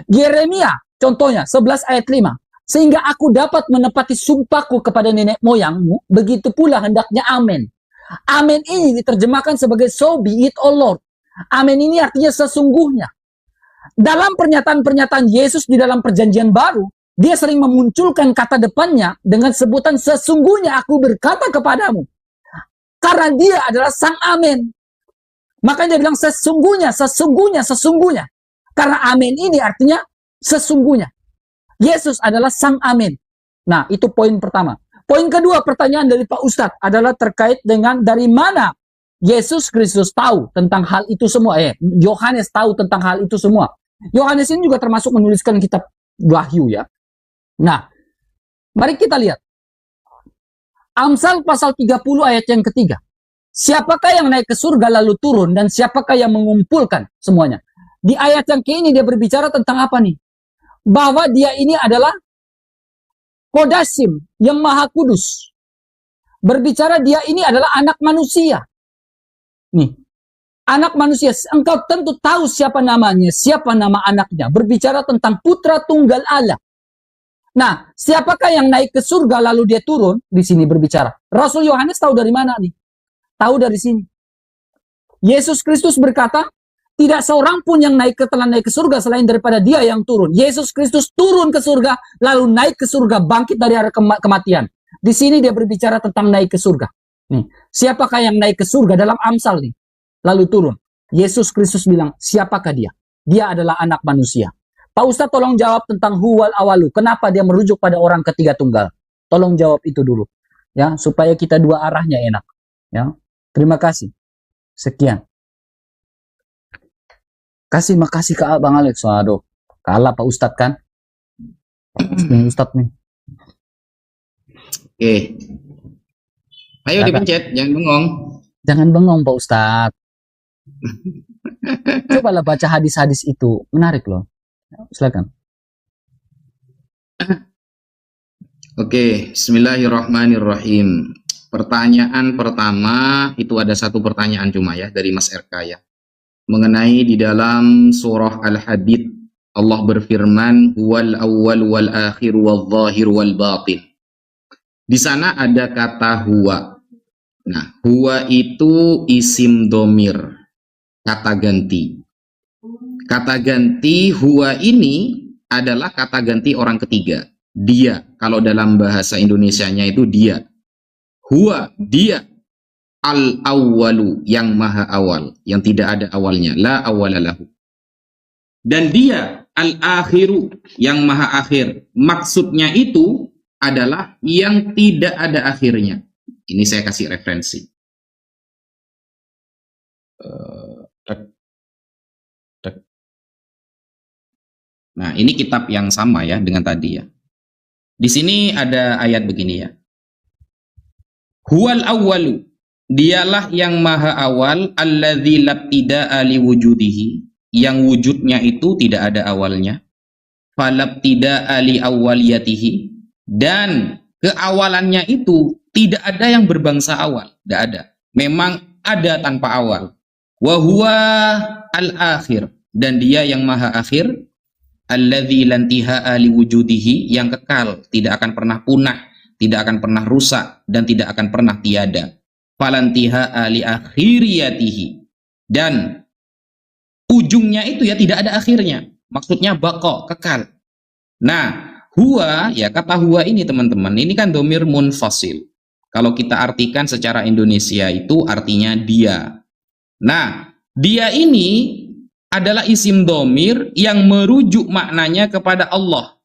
Yeremia contohnya 11 ayat 5. Sehingga aku dapat menepati sumpahku kepada nenek moyangmu, begitu pula hendaknya amin. Amin ini diterjemahkan sebagai so be it, oh Lord. Amin ini artinya sesungguhnya. Dalam pernyataan-pernyataan Yesus di dalam perjanjian baru, dia sering memunculkan kata depannya dengan sebutan sesungguhnya aku berkata kepadamu. Karena dia adalah sang amin. Makanya dia bilang sesungguhnya, sesungguhnya, sesungguhnya. Karena amin ini artinya sesungguhnya. Yesus adalah sang amin. Nah, itu poin pertama. Poin kedua, pertanyaan dari Pak Ustadz adalah terkait dengan dari mana Yesus Kristus tahu tentang hal itu semua. Yohanes tahu tentang hal itu semua. Yohanes ini juga termasuk menuliskan kitab Wahyu ya. Nah, mari kita lihat. Amsal pasal 30 ayat yang ketiga. Siapakah yang naik ke surga lalu turun dan siapakah yang mengumpulkan semuanya? Di ayat yang ini dia berbicara tentang apa nih? Bahwa dia ini adalah Kodasim yang maha kudus. Berbicara dia ini adalah anak manusia. Nih, anak manusia. Engkau tentu tahu siapa namanya, siapa nama anaknya. Berbicara tentang putra tunggal Allah. Nah, siapakah yang naik ke surga lalu dia turun? Di sini berbicara. Rasul Yohanes tahu dari mana nih? Tahu dari sini. Yesus Kristus berkata, tidak seorang pun yang telah naik ke surga selain daripada dia yang turun. Yesus Kristus turun ke surga, lalu naik ke surga, bangkit dari hari kematian. Di sini dia berbicara tentang naik ke surga. Nih, siapakah yang naik ke surga dalam Amsal nih? Lalu turun. Yesus Kristus bilang, siapakah dia? Dia adalah anak manusia. Pak Ustadz tolong jawab tentang huwal awalu. Kenapa dia merujuk pada orang ketiga tunggal? Tolong jawab itu dulu. Ya, supaya kita dua arahnya enak. Ya, terima kasih. Sekian. Makasih ke Bang Alex. Waduh, kalah Pak Ustadz kan? Ustadz nih. Oke. Ayo dipencet, jangan bengong. Jangan bengong Pak Ustadz. Cobalah baca hadis-hadis itu, menarik loh. Silakan. Oke, bismillahirrahmanirrahim. Pertanyaan pertama, itu ada satu pertanyaan cuma ya, dari Mas RK ya. Mengenai di dalam surah Al-Hadid, Allah berfirman, huwal awwal wal akhir wal zahir wal batin. Di sana ada kata huwa. Nah, huwa itu isim domir, kata ganti. Kata ganti huwa ini adalah kata ganti orang ketiga. Dia, kalau dalam bahasa Indonesianya itu dia. Huwa, dia. Al-awwalu, yang maha awal, yang tidak ada awalnya, la awwalalahu. Dan dia al-akhiru, yang maha akhir. Maksudnya itu adalah yang tidak ada akhirnya. Ini saya kasih referensi. Nah, ini kitab yang sama ya dengan tadi ya. Di sini ada ayat begini ya. Huwal awwalu, dialah yang maha awal, alladzi labtida'a liwujudihi, yang wujudnya itu tidak ada awalnya. Falabtida'a li awwaliyatihi, dan keawalannya itu tidak ada yang berbangsa awal, tidak ada. Memang ada tanpa awal. Wa huwa al-akhir, dan dia yang maha akhir, alladzi lantiha'a liwujudihi, yang kekal, tidak akan pernah punah, tidak akan pernah rusak, dan tidak akan pernah tiada. Falantiha'a li akhiriyatihi, dan ujungnya itu ya tidak ada akhirnya, maksudnya baqa, kekal. Nah, huwa ya, kata huwa ini teman-teman, ini kan domir munfasil. Kalau kita artikan secara Indonesia itu artinya dia. Nah, dia ini adalah isim domir yang merujuk maknanya kepada Allah.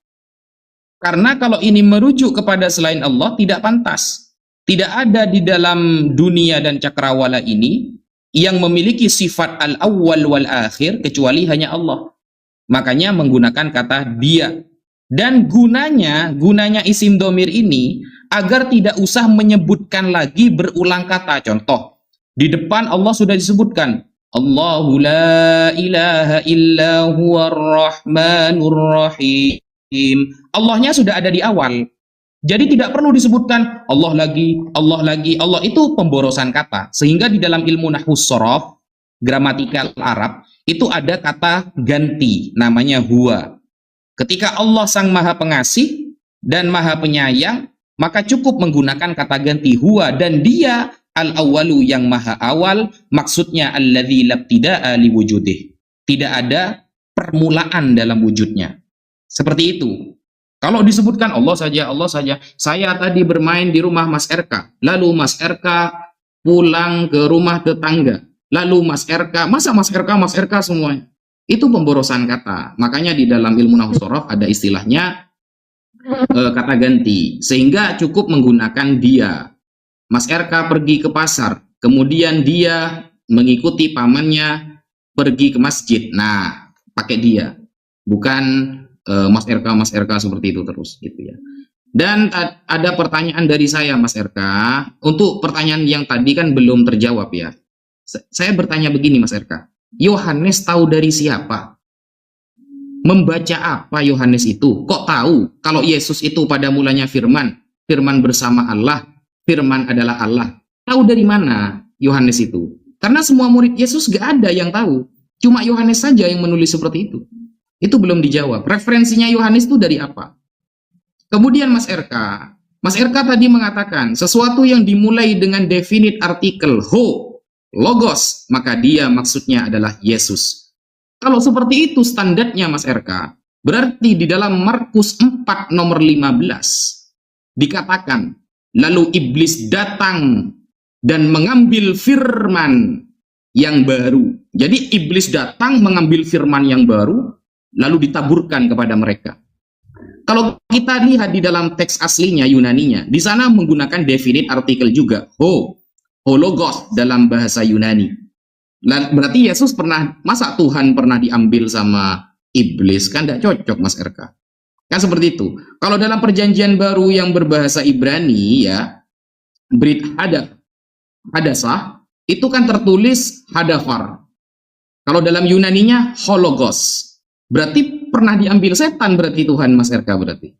Karena kalau ini merujuk kepada selain Allah tidak pantas. Tidak ada di dalam dunia dan cakrawala ini yang memiliki sifat al-awwal wal akhir kecuali hanya Allah. Makanya menggunakan kata dia. Dan gunanya isim domir ini agar tidak usah menyebutkan lagi berulang kata. Contoh, di depan Allah sudah disebutkan, Allahu la ilaha illa huwar rahmanur rahim. Allahnya sudah ada di awal. Jadi tidak perlu disebutkan Allah lagi, Allah lagi. Allah itu pemborosan kata. Sehingga di dalam ilmu nahwus shorof, gramatikal Arab, itu ada kata ganti, namanya huwa. Ketika Allah sang maha pengasih dan maha penyayang, maka cukup menggunakan kata ganti huwa, dan dia al-awwalu yang maha awal, maksudnya alladzi labtida'a liwujudih. Tidak ada permulaan dalam wujudnya. Seperti itu. Kalau disebutkan Allah saja, saya tadi bermain di rumah Mas RK, lalu Mas RK pulang ke rumah tetangga, lalu Mas RK, masa Mas RK semuanya? Itu pemborosan kata. Makanya di dalam ilmu nahwu shorof ada istilahnya kata ganti, sehingga cukup menggunakan dia. Mas RK pergi ke pasar, kemudian dia mengikuti pamannya pergi ke masjid. Nah, pakai dia, bukan Mas RK seperti itu terus gitu ya. Dan ada pertanyaan dari saya, Mas RK. Untuk pertanyaan yang tadi kan belum terjawab ya. Saya bertanya begini, Mas RK. Yohanes tahu dari siapa? Membaca apa Yohanes itu? Kok tahu kalau Yesus itu pada mulanya firman, firman bersama Allah, firman adalah Allah? Tahu dari mana Yohanes itu? Karena semua murid Yesus gak ada yang tahu. Cuma Yohanes saja yang menulis seperti itu. Itu belum dijawab. Referensinya Yohanes itu dari apa? Kemudian Mas RK tadi mengatakan sesuatu yang dimulai dengan definite artikel ho, logos, maka dia maksudnya adalah Yesus. Kalau seperti itu standarnya Mas RK, berarti di dalam Markus 4 nomor 15 dikatakan, lalu iblis datang dan mengambil firman yang baru. Jadi iblis datang mengambil firman yang baru, lalu ditaburkan kepada mereka. Kalau kita lihat di dalam teks aslinya Yunaninya, di sana menggunakan definite artikel juga, hologos dalam bahasa Yunani. Berarti Yesus masa Tuhan pernah diambil sama iblis? Kan tidak cocok, Mas RK. Kan seperti itu. Kalau dalam perjanjian baru yang berbahasa Ibrani ya, Brit Hadasah, itu kan tertulis hadafar. Kalau dalam Yunaninya hologos. Berarti pernah diambil setan berarti Tuhan, Mas RK berarti.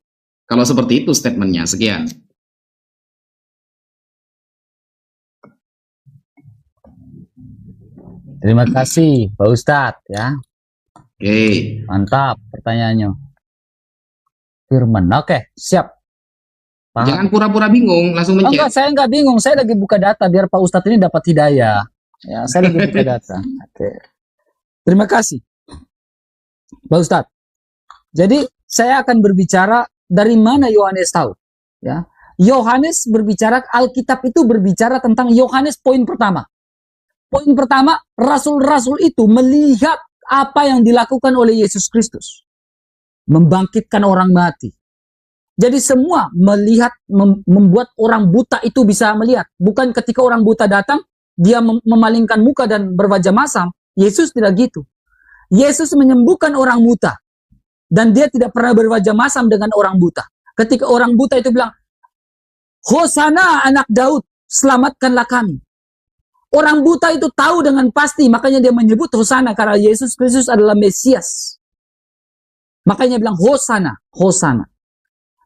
Kalau seperti itu statementnya. Sekian. Terima kasih Pak Ustadz ya. Oke. Mantap pertanyaannya. Firman. Oke, siap. Paham. Jangan pura-pura bingung, langsung mencet. Enggak, saya enggak bingung. Saya lagi buka data biar Pak Ustadz ini dapat hidayah. Ya, saya lagi buka data. Oke. Terima kasih Pak Ustadz. Jadi saya akan berbicara dari mana Yohanes tahu. Ya, Yohanes berbicara, Alkitab itu berbicara tentang Yohanes. Poin pertama, rasul-rasul itu melihat apa yang dilakukan oleh Yesus Kristus, membangkitkan orang mati. Jadi semua melihat, membuat orang buta itu bisa melihat. Bukan ketika orang buta datang, dia memalingkan muka dan berwajah masam. Yesus tidak gitu. Yesus menyembuhkan orang buta. Dan dia tidak pernah berwajah masam dengan orang buta. Ketika orang buta itu bilang, Hosana anak Daud, selamatkanlah kami. Orang buta itu tahu dengan pasti, makanya dia menyebut Hosana, karena Yesus Kristus adalah Mesias. Makanya bilang Hosana, Hosana.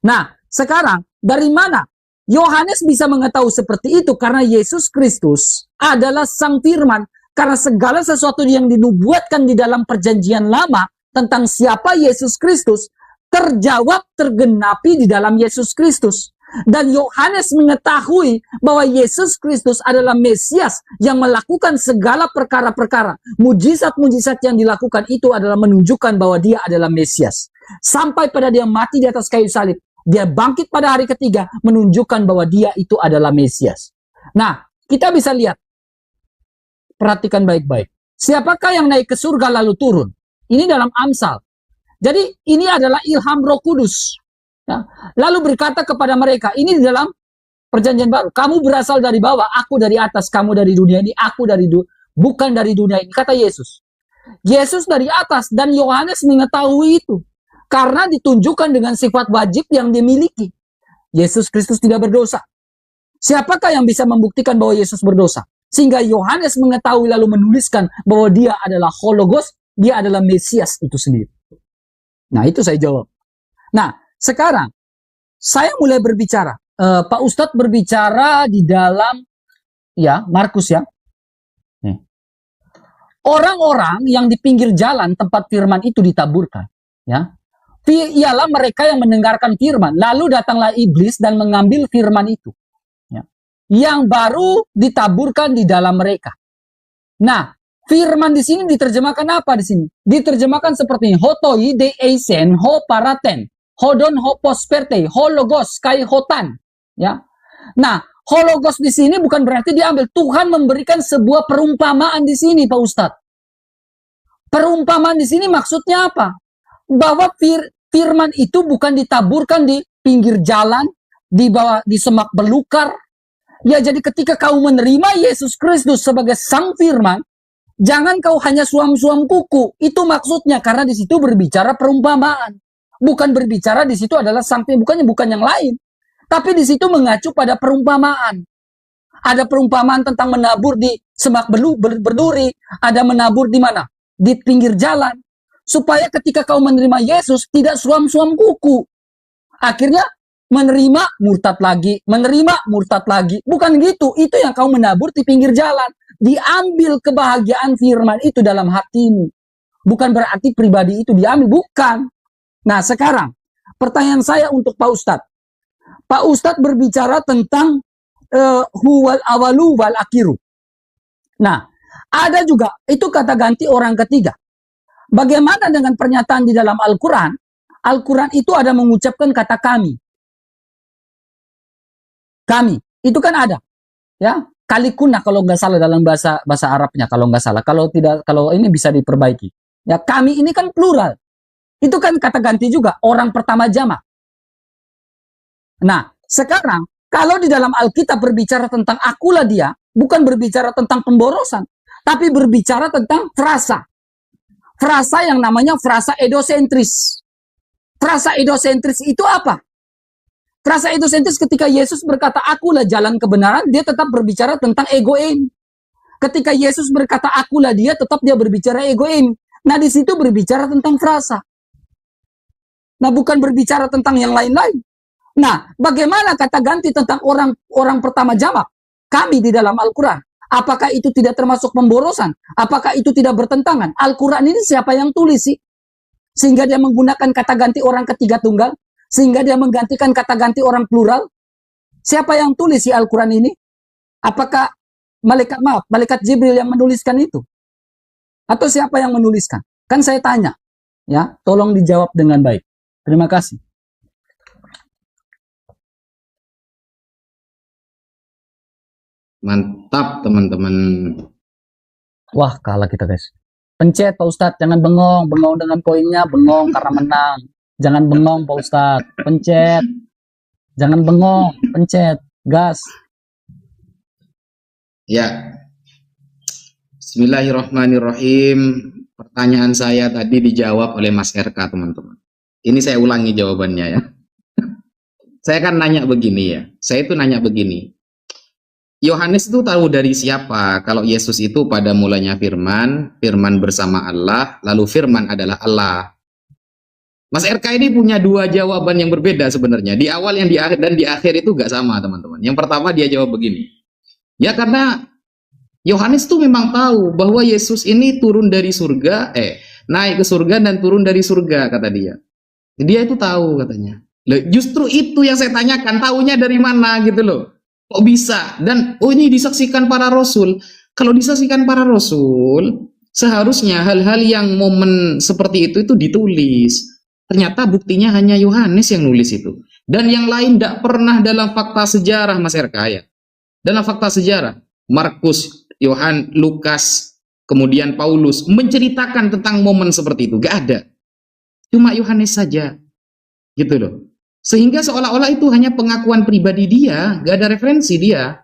Nah, sekarang dari mana Yohanes bisa mengetahui seperti itu? Karena Yesus Kristus adalah Sang Firman. Karena segala sesuatu yang dinubuatkan di dalam perjanjian lama tentang siapa Yesus Kristus terjawab, tergenapi di dalam Yesus Kristus. Dan Yohanes mengetahui bahwa Yesus Kristus adalah Mesias yang melakukan segala perkara-perkara. Mujizat-mujizat yang dilakukan itu adalah menunjukkan bahwa dia adalah Mesias. Sampai pada dia mati di atas kayu salib. Dia bangkit pada hari ketiga menunjukkan bahwa dia itu adalah Mesias. Nah, kita bisa lihat. Perhatikan baik-baik. Siapakah yang naik ke surga lalu turun? Ini dalam Amsal. Jadi ini adalah ilham Roh Kudus. Ya. Lalu berkata kepada mereka, ini di dalam perjanjian baru. Kamu berasal dari bawah, aku dari atas. Kamu dari dunia ini, aku bukan dari dunia ini. Kata Yesus. Yesus dari atas dan Yohanes mengetahui itu. Karena ditunjukkan dengan sifat wajib yang dimiliki. Yesus Kristus tidak berdosa. Siapakah yang bisa membuktikan bahwa Yesus berdosa? Sehingga Yohanes mengetahui lalu menuliskan bahwa dia adalah Hologos, dia adalah Mesias itu sendiri. Nah, itu saya jawab. Nah, sekarang saya mulai berbicara. Pak Ustadz berbicara di dalam ya Markus ya. Orang-orang yang di pinggir jalan tempat firman itu ditaburkan, ya. Ialah mereka yang mendengarkan firman. Lalu datanglah iblis dan mengambil firman itu. Ya. Yang baru ditaburkan di dalam mereka. Nah, firman di sini diterjemahkan apa di sini? Diterjemahkan seperti ini. Hotoi de eisen ho paraten. Hodon ho posperte. Hologos kai hotan. Ya. Nah, hologos di sini bukan berarti diambil. Tuhan memberikan sebuah perumpamaan di sini, Pak Ustadz. Perumpamaan di sini maksudnya apa? Bahwa firman itu bukan ditaburkan di pinggir jalan, di semak belukar. Ya, jadi ketika kau menerima Yesus Kristus sebagai sang firman, jangan kau hanya suam-suam kuku. Itu maksudnya, karena di situ berbicara perumpamaan. Bukan berbicara di situ adalah sang firman, bukan yang lain. Tapi di situ mengacu pada perumpamaan. Ada perumpamaan tentang menabur di semak berduri, ada menabur di mana? Di pinggir jalan. Supaya ketika kau menerima Yesus, tidak suam-suam kuku. Akhirnya menerima, murtad lagi. Menerima, murtad lagi. Bukan gitu. Itu yang kau menabur di pinggir jalan. Diambil kebahagiaan firman itu dalam hatimu. Bukan berarti pribadi itu diambil. Bukan. Nah, sekarang pertanyaan saya untuk Pak Ustadz. Pak Ustadz berbicara tentang huwal awalu wal akhiru. Nah, ada juga, itu kata ganti orang ketiga. Bagaimana dengan pernyataan di dalam Al-Quran? Al-Quran itu ada mengucapkan kata kami. Kami, itu kan ada. Ya, kalikuna kalau nggak salah dalam bahasa Arabnya, kalau nggak salah. Kalau tidak, kalau ini bisa diperbaiki. Ya, kami ini kan plural. Itu kan kata ganti juga, orang pertama jamak. Nah, sekarang, kalau di dalam Alkitab berbicara tentang akulah dia, bukan berbicara tentang pemborosan, tapi berbicara tentang frasa. Frasa yang namanya frasa edosentris. Frasa edosentris itu apa? Frasa edosentris ketika Yesus berkata, akulah jalan kebenaran, dia tetap berbicara tentang egoin. Ketika Yesus berkata, akulah dia, tetap dia berbicara egoin. Nah, di situ berbicara tentang frasa. Nah, bukan berbicara tentang yang lain-lain. Nah, bagaimana kata ganti tentang orang pertama jamak? Kami di dalam Al-Quran. Apakah itu tidak termasuk pemborosan? Apakah itu tidak bertentangan? Al-Quran ini siapa yang tulis sih? Sehingga dia menggunakan kata ganti orang ketiga tunggal? Sehingga dia menggantikan kata ganti orang plural? Siapa yang tulis sih Al-Quran ini? Apakah malaikat Jibril yang menuliskan itu? Atau siapa yang menuliskan? Kan saya tanya. Ya, tolong dijawab dengan baik. Terima kasih. Mantap, teman-teman. Wah, kalah kita, guys. Pencet, Pak Ustadz. Jangan bengong. Bengong dengan poinnya. Bengong karena menang. Jangan bengong, Pak Ustadz. Pencet. Jangan bengong. Pencet. Gas. Ya. Bismillahirrahmanirrahim. Pertanyaan saya tadi dijawab oleh Mas RK, teman-teman. Ini saya ulangi jawabannya ya. Saya kan nanya begini ya. Saya itu nanya begini. Yohanes itu tahu dari siapa kalau Yesus itu pada mulanya firman, firman bersama Allah, lalu firman adalah Allah. Mas RK ini punya dua jawaban yang berbeda sebenarnya. Di awal yang di akhir dan di akhir itu gak sama, teman-teman. Yang pertama dia jawab begini. Ya karena Yohanes tuh memang tahu bahwa Yesus ini turun dari surga, naik ke surga dan turun dari surga, kata dia. Dia itu tahu katanya. Justru itu yang saya tanyakan, tahunya dari mana gitu loh. Kok bisa? Dan ini disaksikan para rasul. Kalau disaksikan para rasul, seharusnya hal-hal yang momen seperti itu ditulis. Ternyata buktinya hanya Yohanes yang nulis itu. Dan yang lain tidak pernah dalam fakta sejarah, Mas RK ya. Dalam fakta sejarah, Markus, Yohanes, Lukas, kemudian Paulus menceritakan tentang momen seperti itu. Gak ada. Cuma Yohanes saja. Gitu loh. Sehingga seolah-olah itu hanya pengakuan pribadi dia, gak ada referensi dia.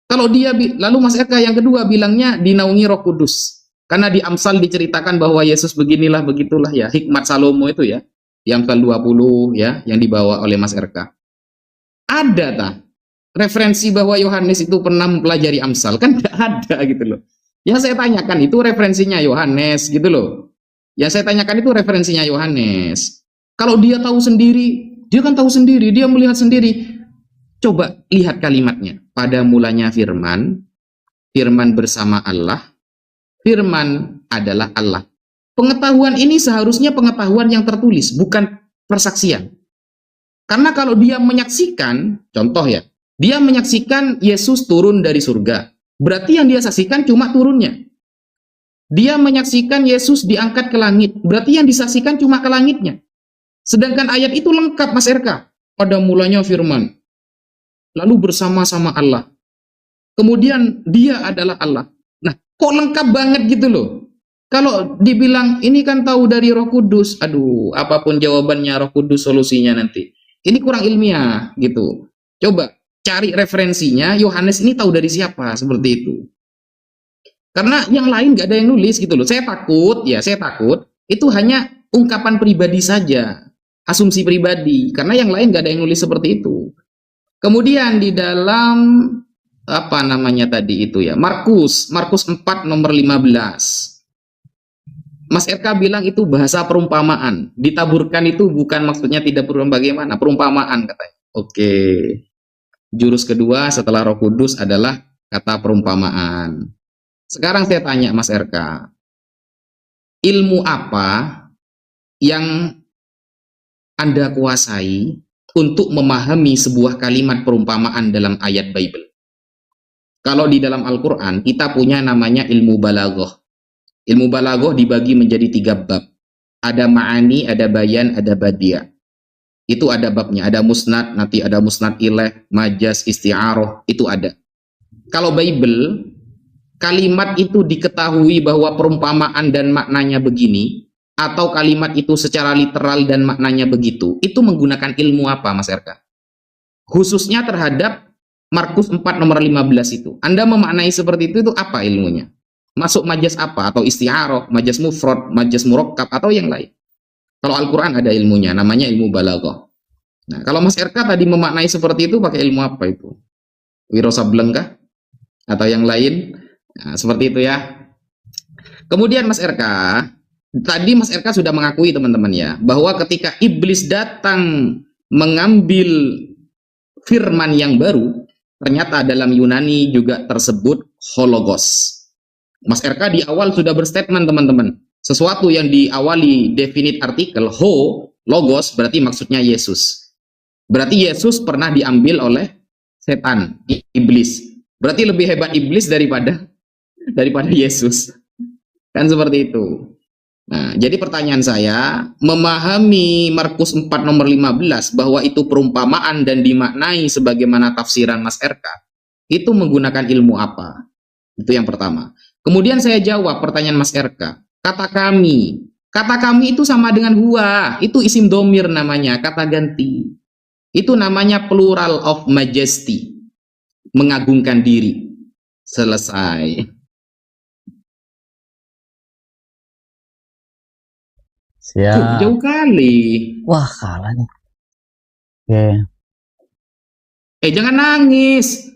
Kalau dia, lalu Mas Eka yang kedua bilangnya dinaungi Roh Kudus. Karena di Amsal diceritakan bahwa Yesus beginilah, begitulah ya. Hikmat Salomo itu ya. Di Amsal 20 ya, yang dibawa oleh Mas RK. Ada tak referensi bahwa Yohanes itu pernah mempelajari Amsal? Kan gak ada gitu loh. Yang saya tanyakan itu referensinya Yohanes gitu loh. Yang saya tanyakan itu referensinya Yohanes. Kalau dia tahu sendiri, dia kan tahu sendiri, dia melihat sendiri. Coba lihat kalimatnya. Pada mulanya firman, firman bersama Allah, firman adalah Allah. Pengetahuan ini seharusnya pengetahuan yang tertulis, bukan persaksian. Karena kalau dia menyaksikan, contoh ya, dia menyaksikan Yesus turun dari surga. Berarti yang dia saksikan cuma turunnya. Dia menyaksikan Yesus diangkat ke langit. Berarti yang disaksikan cuma ke langitnya. Sedangkan ayat itu lengkap, Mas RK. Pada mulanya firman. Lalu bersama-sama Allah. Kemudian dia adalah Allah. Nah, kok lengkap banget gitu loh. Kalau dibilang ini kan tahu dari Roh Kudus. Aduh, apapun jawabannya Roh Kudus solusinya nanti. Ini kurang ilmiah gitu. Coba cari referensinya, Yohanes ini tahu dari siapa, seperti itu. Karena yang lain nggak ada yang nulis gitu loh. Saya takut itu hanya ungkapan pribadi saja, asumsi pribadi. Karena yang lain nggak ada yang nulis seperti itu. Kemudian di dalam apa namanya tadi itu ya, Markus 4 nomor 15. Mas RK bilang itu bahasa perumpamaan. Ditaburkan itu bukan maksudnya tidak berulang bagaimana, perumpamaan katanya. Oke. Jurus kedua setelah Roh Kudus adalah kata perumpamaan. Sekarang saya tanya Mas RK, ilmu apa yang Anda kuasai untuk memahami sebuah kalimat perumpamaan dalam ayat Bible? Kalau di dalam Al-Quran, kita punya namanya ilmu balaghah. Ilmu balaghah dibagi menjadi 3 bab. Ada ma'ani, ada bayan, ada badiah. Itu ada babnya, ada musnad, nanti ada musnad ilaih, majaz, isti'aroh, itu ada. Kalau Bible, kalimat itu diketahui bahwa perumpamaan dan maknanya begini, atau kalimat itu secara literal dan maknanya begitu, itu menggunakan ilmu apa, Mas RK? Khususnya terhadap Markus 4 nomor 15 itu. Anda memaknai seperti itu apa ilmunya? Masuk majaz apa? Atau isti'aroh, majaz mufrad, majaz murakkab, atau yang lain? Kalau Al-Quran ada ilmunya, namanya ilmu balaghah. Nah, kalau Mas RK tadi memaknai seperti itu, pakai ilmu apa itu? Wiro Sableng kah? Atau yang lain? Nah, seperti itu ya. Kemudian Mas RK, tadi Mas RK sudah mengakui teman-teman ya, bahwa ketika iblis datang mengambil firman yang baru, ternyata dalam Yunani juga tersebut hologos. Mas RK di awal sudah berstatement teman-teman, sesuatu yang diawali definite artikel logos berarti maksudnya Yesus. Berarti Yesus pernah diambil oleh setan, iblis. Berarti lebih hebat iblis daripada Yesus. Kan seperti itu. Nah, jadi pertanyaan saya, memahami Markus 4 nomor 15 bahwa itu perumpamaan dan dimaknai sebagaimana tafsiran Mas RK, itu menggunakan ilmu apa? Itu yang pertama. Kemudian saya jawab pertanyaan Mas RK. Kata kami itu sama dengan huwa. Itu isim domir namanya, kata ganti. Itu namanya plural of majesty. Mengagungkan diri. Selesai. Siap. Jauh kali. Wah, kalah nih. Oke. Jangan nangis.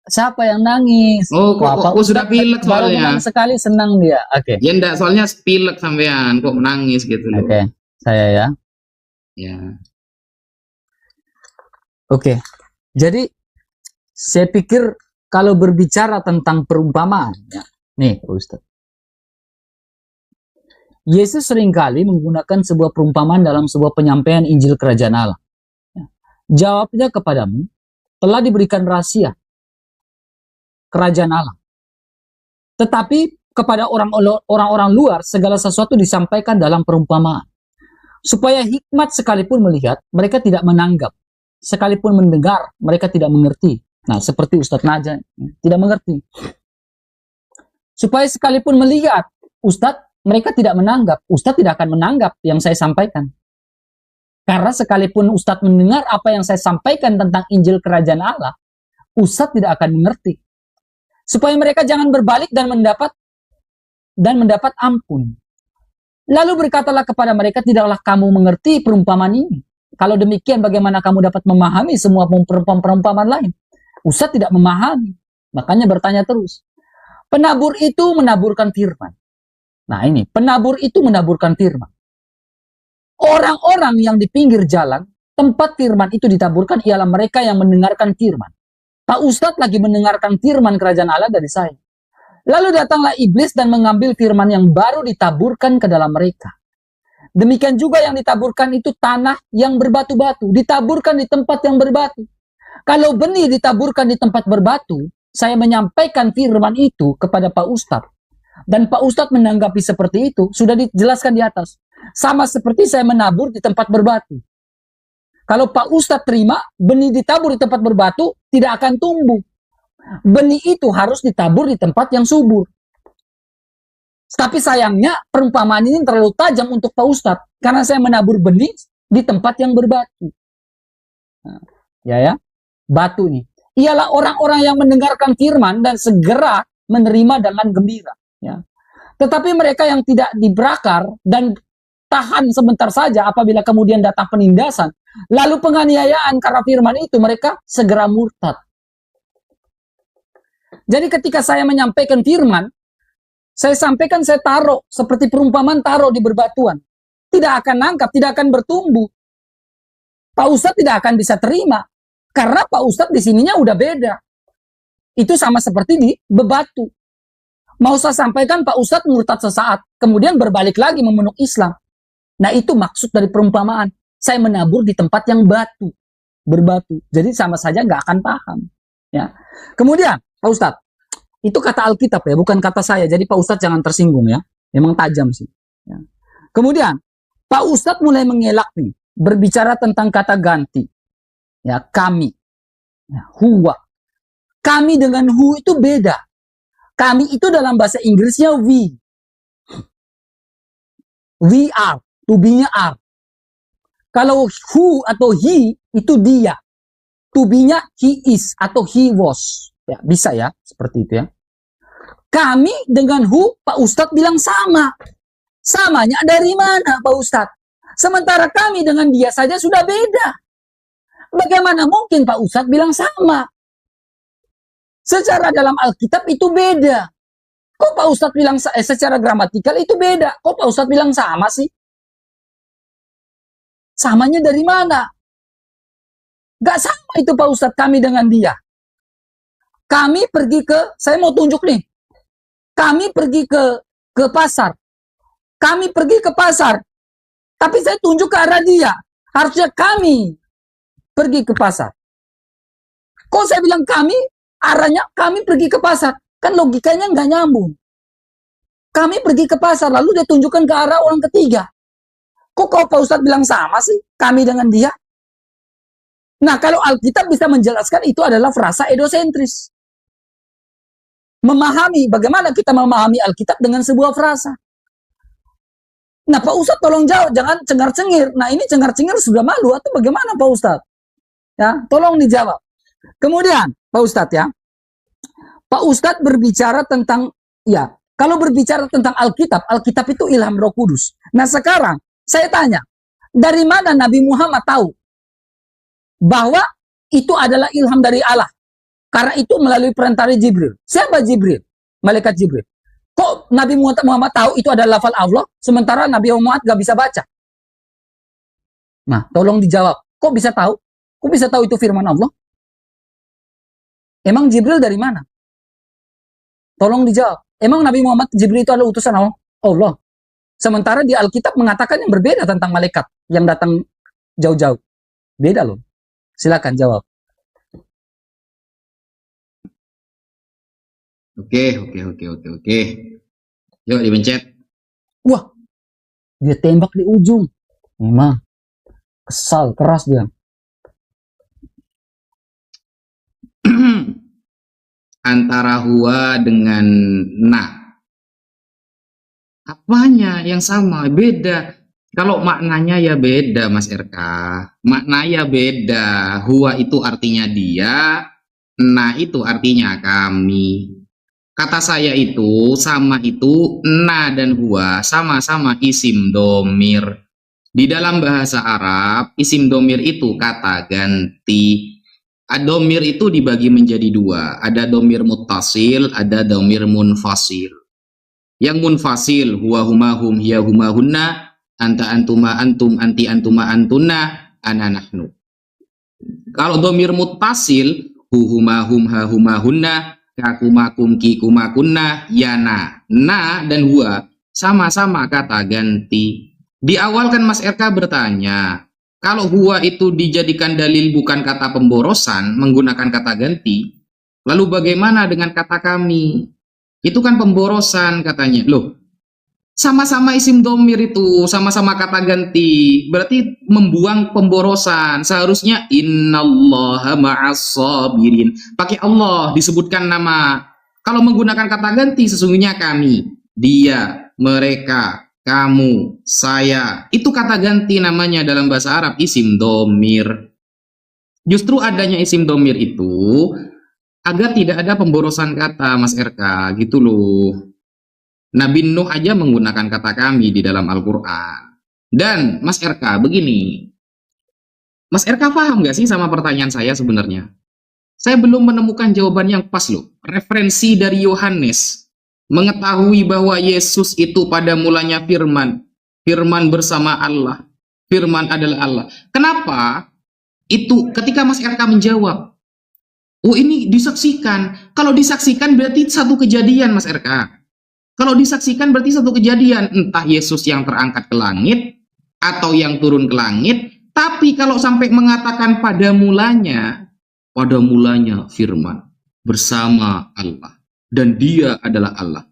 Siapa yang nangis? Oh, kok sudah pilek Baru soalnya. menang sekali senang dia. Oke. Ya enggak, soalnya pilek sampean kok nangis gitu loh. Oke, saya ya. Ya. Oke. Jadi saya pikir kalau berbicara tentang perumpamaan, ya, nih Ustaz. Yesus seringkali menggunakan sebuah perumpamaan dalam sebuah penyampaian Injil Kerajaan Allah. Ya. Jawabnya kepadamu, telah diberikan rahasia Kerajaan Allah. Tetapi kepada orang-orang luar, segala sesuatu disampaikan dalam perumpamaan. Supaya hikmat sekalipun melihat, mereka tidak menanggap. Sekalipun mendengar, mereka tidak mengerti. Nah, seperti Ustadz Naja, tidak mengerti. Supaya sekalipun melihat, Ustadz, mereka tidak menanggap. Ustadz tidak akan menanggap yang saya sampaikan. Karena sekalipun Ustadz mendengar apa yang saya sampaikan tentang Injil Kerajaan Allah, Ustadz tidak akan mengerti. Supaya mereka jangan berbalik dan mendapat ampun. Lalu berkatalah kepada mereka, tidaklah kamu mengerti perumpamaan ini. Kalau demikian, bagaimana kamu dapat memahami semua perumpamaan lain? Ustadz tidak memahami. Makanya bertanya terus. Penabur itu menaburkan firman. Nah ini, penabur itu menaburkan firman. Orang-orang yang di pinggir jalan, tempat firman itu ditaburkan ialah mereka yang mendengarkan firman. Pak Ustadz lagi mendengarkan firman Kerajaan Allah dari saya. Lalu datanglah iblis dan mengambil firman yang baru ditaburkan ke dalam mereka. Demikian juga yang ditaburkan itu tanah yang berbatu-batu, ditaburkan di tempat yang berbatu. Kalau benih ditaburkan di tempat berbatu, saya menyampaikan firman itu kepada Pak Ustadz. Dan Pak Ustadz menanggapi seperti itu, sudah dijelaskan di atas. Sama seperti saya menabur di tempat berbatu. Kalau Pak Ustadz terima, benih ditabur di tempat berbatu, tidak akan tumbuh. Benih itu harus ditabur di tempat yang subur. Tapi sayangnya perumpamaan ini terlalu tajam untuk Pak Ustadz. Karena saya menabur benih di tempat yang berbatu. Nah, ya. Batu nih. Ialah orang-orang yang mendengarkan firman dan segera menerima dengan gembira. Ya. Tetapi mereka yang tidak dibrakar dan tahan sebentar saja apabila kemudian datang penindasan. Lalu penganiayaan karena firman itu mereka segera murtad. Jadi ketika saya menyampaikan firman, saya sampaikan, saya taruh seperti perumpamaan taruh di berbatuan. Tidak akan nangkap, tidak akan bertumbuh. Pak Ustadz tidak akan bisa terima. Karena Pak Ustadz di sininya udah beda. Itu sama seperti di bebatu. Mau saya sampaikan Pak Ustadz murtad sesaat. Kemudian berbalik lagi memeluk Islam. Nah itu maksud dari perumpamaan. Saya menabur di tempat yang batu. Berbatu. Jadi sama saja nggak akan paham. Ya. Kemudian Pak Ustadz. Itu kata Alkitab ya, bukan kata saya. Jadi Pak Ustadz jangan tersinggung ya. Memang tajam sih. Ya. Kemudian, Pak Ustadz mulai mengelak nih. Berbicara tentang kata ganti. Ya, kami. Ya, huwa. Kami dengan hu itu beda. Kami itu dalam bahasa Inggrisnya we. We are. To be-nya are. Kalau who atau he itu dia. To be-nya he is atau he was. Ya, bisa ya, seperti itu ya. Kami dengan hu, Pak Ustadz bilang sama. Samanya dari mana, Pak Ustadz? Sementara kami dengan dia saja sudah beda. Bagaimana mungkin Pak Ustadz bilang sama? Secara dalam Alkitab itu beda. Kok Pak Ustadz bilang secara gramatikal itu beda? Kok Pak Ustadz bilang sama sih? Samanya dari mana? Gak sama itu Pak Ustadz kami dengan dia. Kami pergi ke, saya mau tunjuk nih. Kami pergi ke pasar. Kami pergi ke pasar. Tapi saya tunjuk ke arah dia. Harusnya kami pergi ke pasar. Kok saya bilang kami, arahnya kami pergi ke pasar. Kan logikanya nggak nyambung. Kami pergi ke pasar, lalu dia tunjukkan ke arah orang ketiga. Kok kalau Pak Ustadz bilang sama sih, kami dengan dia? Nah, kalau Alkitab bisa menjelaskan itu adalah frasa edosentris. Memahami, bagaimana kita memahami Alkitab dengan sebuah frasa. Nah, Pak Ustadz tolong jawab, jangan cengar-cengir. Nah, ini cengar-cengir sudah malu atau bagaimana Pak Ustadz? Ya, tolong dijawab. Kemudian, Pak Ustadz ya. Pak Ustadz berbicara tentang, ya, kalau berbicara tentang Alkitab, Alkitab itu ilham Roh Kudus. Nah, sekarang saya tanya, dari mana Nabi Muhammad tahu bahwa itu adalah ilham dari Allah? Karena itu melalui perantara Jibril. Siapa Jibril? Malaikat Jibril. Kok Nabi Muhammad tahu itu adalah lafal Allah, sementara Nabi Muhammad gak bisa baca? Nah, tolong dijawab. Kok bisa tahu? Kok bisa tahu itu firman Allah? Emang Jibril dari mana? Tolong dijawab. Emang Nabi Muhammad Jibril itu adalah utusan Allah? Sementara di Alkitab mengatakan yang berbeda tentang malaikat yang datang jauh-jauh. Beda loh. Silakan jawab. Oke. Yuk dipencet. Wah, dia tembak di ujung. Memang kesal, keras dia. Antara huwa dengan na. Apanya yang sama? Beda. Kalau maknanya ya beda, Mas RK. Maknanya beda. Huwa itu artinya dia, na itu artinya kami. Kata saya itu, sama itu, na dan huwa, sama-sama isim domir. Di dalam bahasa Arab, isim domir itu kata ganti. Domir itu dibagi menjadi dua. Ada domir muttasil, ada domir munfasil. Yang munfasil, huwa huma hum hiya huma hunna, anta antuma antum anti antuma antuna, ana nahnu. Kalau domir muttasil, hu huma hum ha huma hunna, kakuma kumki kuma kunna yana. Na dan huwa sama-sama kata ganti. Di awal kan Mas RK bertanya, kalau huwa itu dijadikan dalil bukan kata pemborosan menggunakan kata ganti, lalu bagaimana dengan kata kami? Itu kan pemborosan katanya. Loh, sama-sama isim domir itu, sama-sama kata ganti. Berarti membuang pemborosan. Seharusnya innallaha ma'as sabirin. Pakai Allah disebutkan nama. Kalau menggunakan kata ganti sesungguhnya kami, dia, mereka, kamu, saya. Itu kata ganti namanya dalam bahasa Arab isim domir. Justru adanya isim domir itu agar tidak ada pemborosan kata, Mas RK, gitu loh. Nabi Nuh aja menggunakan kata kami di dalam Al-Quran. Dan Mas RK, begini. Mas RK paham gak sih sama pertanyaan saya sebenarnya? Saya belum menemukan jawaban yang pas loh. Referensi dari Yohanes mengetahui bahwa Yesus itu pada mulanya firman. Firman bersama Allah. Firman adalah Allah. Kenapa? Itu ketika Mas RK menjawab, oh ini disaksikan. Kalau disaksikan berarti satu kejadian, Mas RK. Kalau disaksikan berarti satu kejadian. Entah Yesus yang terangkat ke langit atau yang turun ke langit. Tapi kalau sampai mengatakan pada mulanya firman bersama Allah. Dan dia adalah Allah.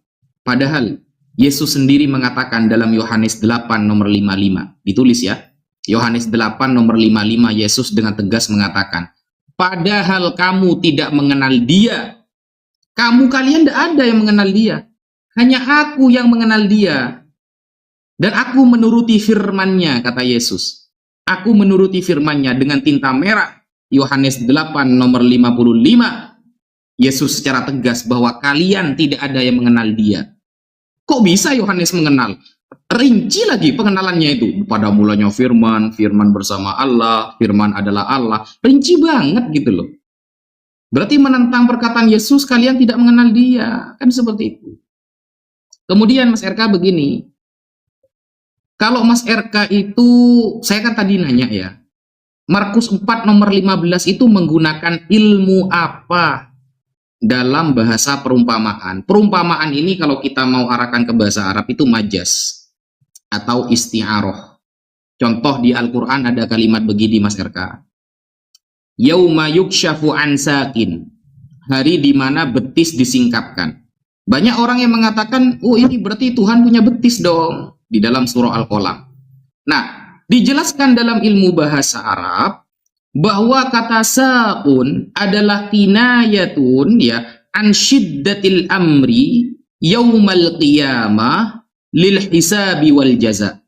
Padahal Yesus sendiri mengatakan dalam Yohanes 8 nomor 55. Ditulis ya. Yohanes 8 nomor 55 Yesus dengan tegas mengatakan, padahal kamu tidak mengenal dia. Kalian tidak ada yang mengenal dia. Hanya aku yang mengenal dia. Dan aku menuruti firman-Nya, kata Yesus. Aku menuruti firman-Nya dengan tinta merah. Yohanes 8 nomor 55. Yesus secara tegas bahwa kalian tidak ada yang mengenal dia. Kok bisa Yohanes mengenal? Rinci lagi pengenalannya itu. Pada mulanya firman, firman bersama Allah, firman adalah Allah. Rinci banget gitu loh. Berarti menentang perkataan Yesus, kalian tidak mengenal dia. Kan seperti itu. Kemudian Mas RK begini, kalau Mas RK itu, saya kan tadi nanya ya, Markus 4 nomor 15 itu menggunakan ilmu apa dalam bahasa perumpamaan? Perumpamaan ini kalau kita mau arahkan ke bahasa Arab itu majas atau isti'aroh. Contoh di Al-Quran ada kalimat begini Mas RK. Yauma yukshafu an sakin. Hari di mana betis disingkapkan. Banyak orang yang mengatakan, oh ini berarti Tuhan punya betis dong. Di dalam surah Al-Qalam. Nah, dijelaskan dalam ilmu bahasa Arab, bahwa kata sa'un adalah kinayatun, ya, an syiddatil amri, yaumal qiyamah, lil hisabi wal jaza.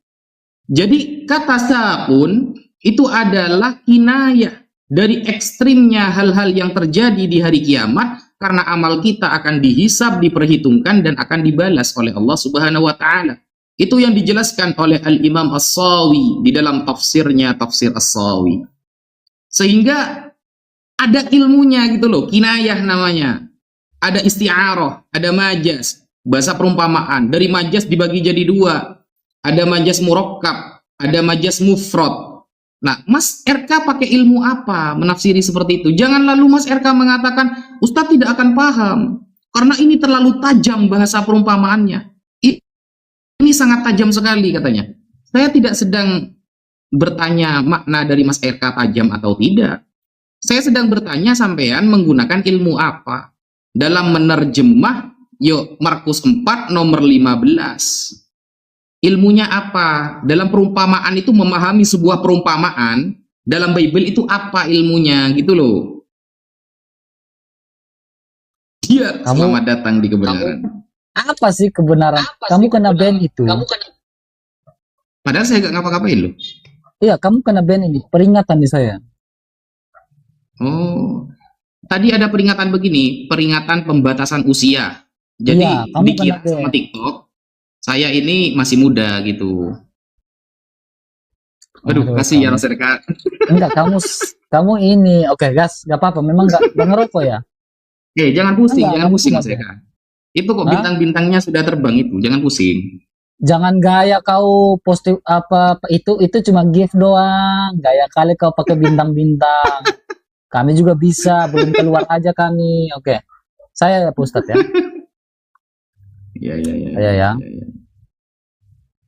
Jadi, kata sa'un, itu adalah kinayah dari ekstrimnya hal-hal yang terjadi di hari kiamat, karena amal kita akan dihisab, diperhitungkan, dan akan dibalas oleh Allah Subhanahu wa Ta'ala. Itu yang dijelaskan oleh Al-Imam As-Sawi di dalam tafsirnya, Tafsir As-Sawi. Sehingga ada ilmunya gitu loh, kinayah namanya. Ada isti'aroh, ada majas, bahasa perumpamaan. Dari majas dibagi jadi dua. Ada majas murakkab, ada majas mufrad. Nah, Mas RK pakai ilmu apa menafsiri seperti itu? Jangan lalu Mas RK mengatakan, Ustadz tidak akan paham. Karena ini terlalu tajam bahasa perumpamaannya. Ini sangat tajam sekali katanya. Saya tidak sedang bertanya makna dari Mas RK tajam atau tidak. Saya sedang bertanya sampean menggunakan ilmu apa? Dalam menerjemah Markus 4 nomor 15. Ilmunya apa? Dalam perumpamaan itu memahami sebuah perumpamaan dalam Bible itu apa ilmunya gitu loh. Dia selamat datang di kebenaran. Apa sih kebenaran? Kamu kena ban itu. Padahal saya gak ngapa-ngapain loh. Iya, kamu kena ban ini. Peringatan di saya. Oh, tadi ada peringatan begini, peringatan pembatasan usia. Jadi Iya, kamu dikira kena ban. sama TikTok, saya ini masih muda gitu. Aduh, kasih ya Mas RK. Enggak, kamu ini. Oke, gas, gak apa-apa. Memang gak ngerokok ya? Jangan pusing, Enggak, jangan pusing enggak. Mas RK. Itu kok Hah? bintang-bintangnya sudah terbang itu, jangan pusing. Jangan gaya kau posting apa itu cuma gift doang. Gaya kali kau pakai bintang-bintang. Kami juga bisa, belum keluar aja kami. Oke. Saya ya Pak Ustadz ya. Ya, ya, ya, Saya ya. ya.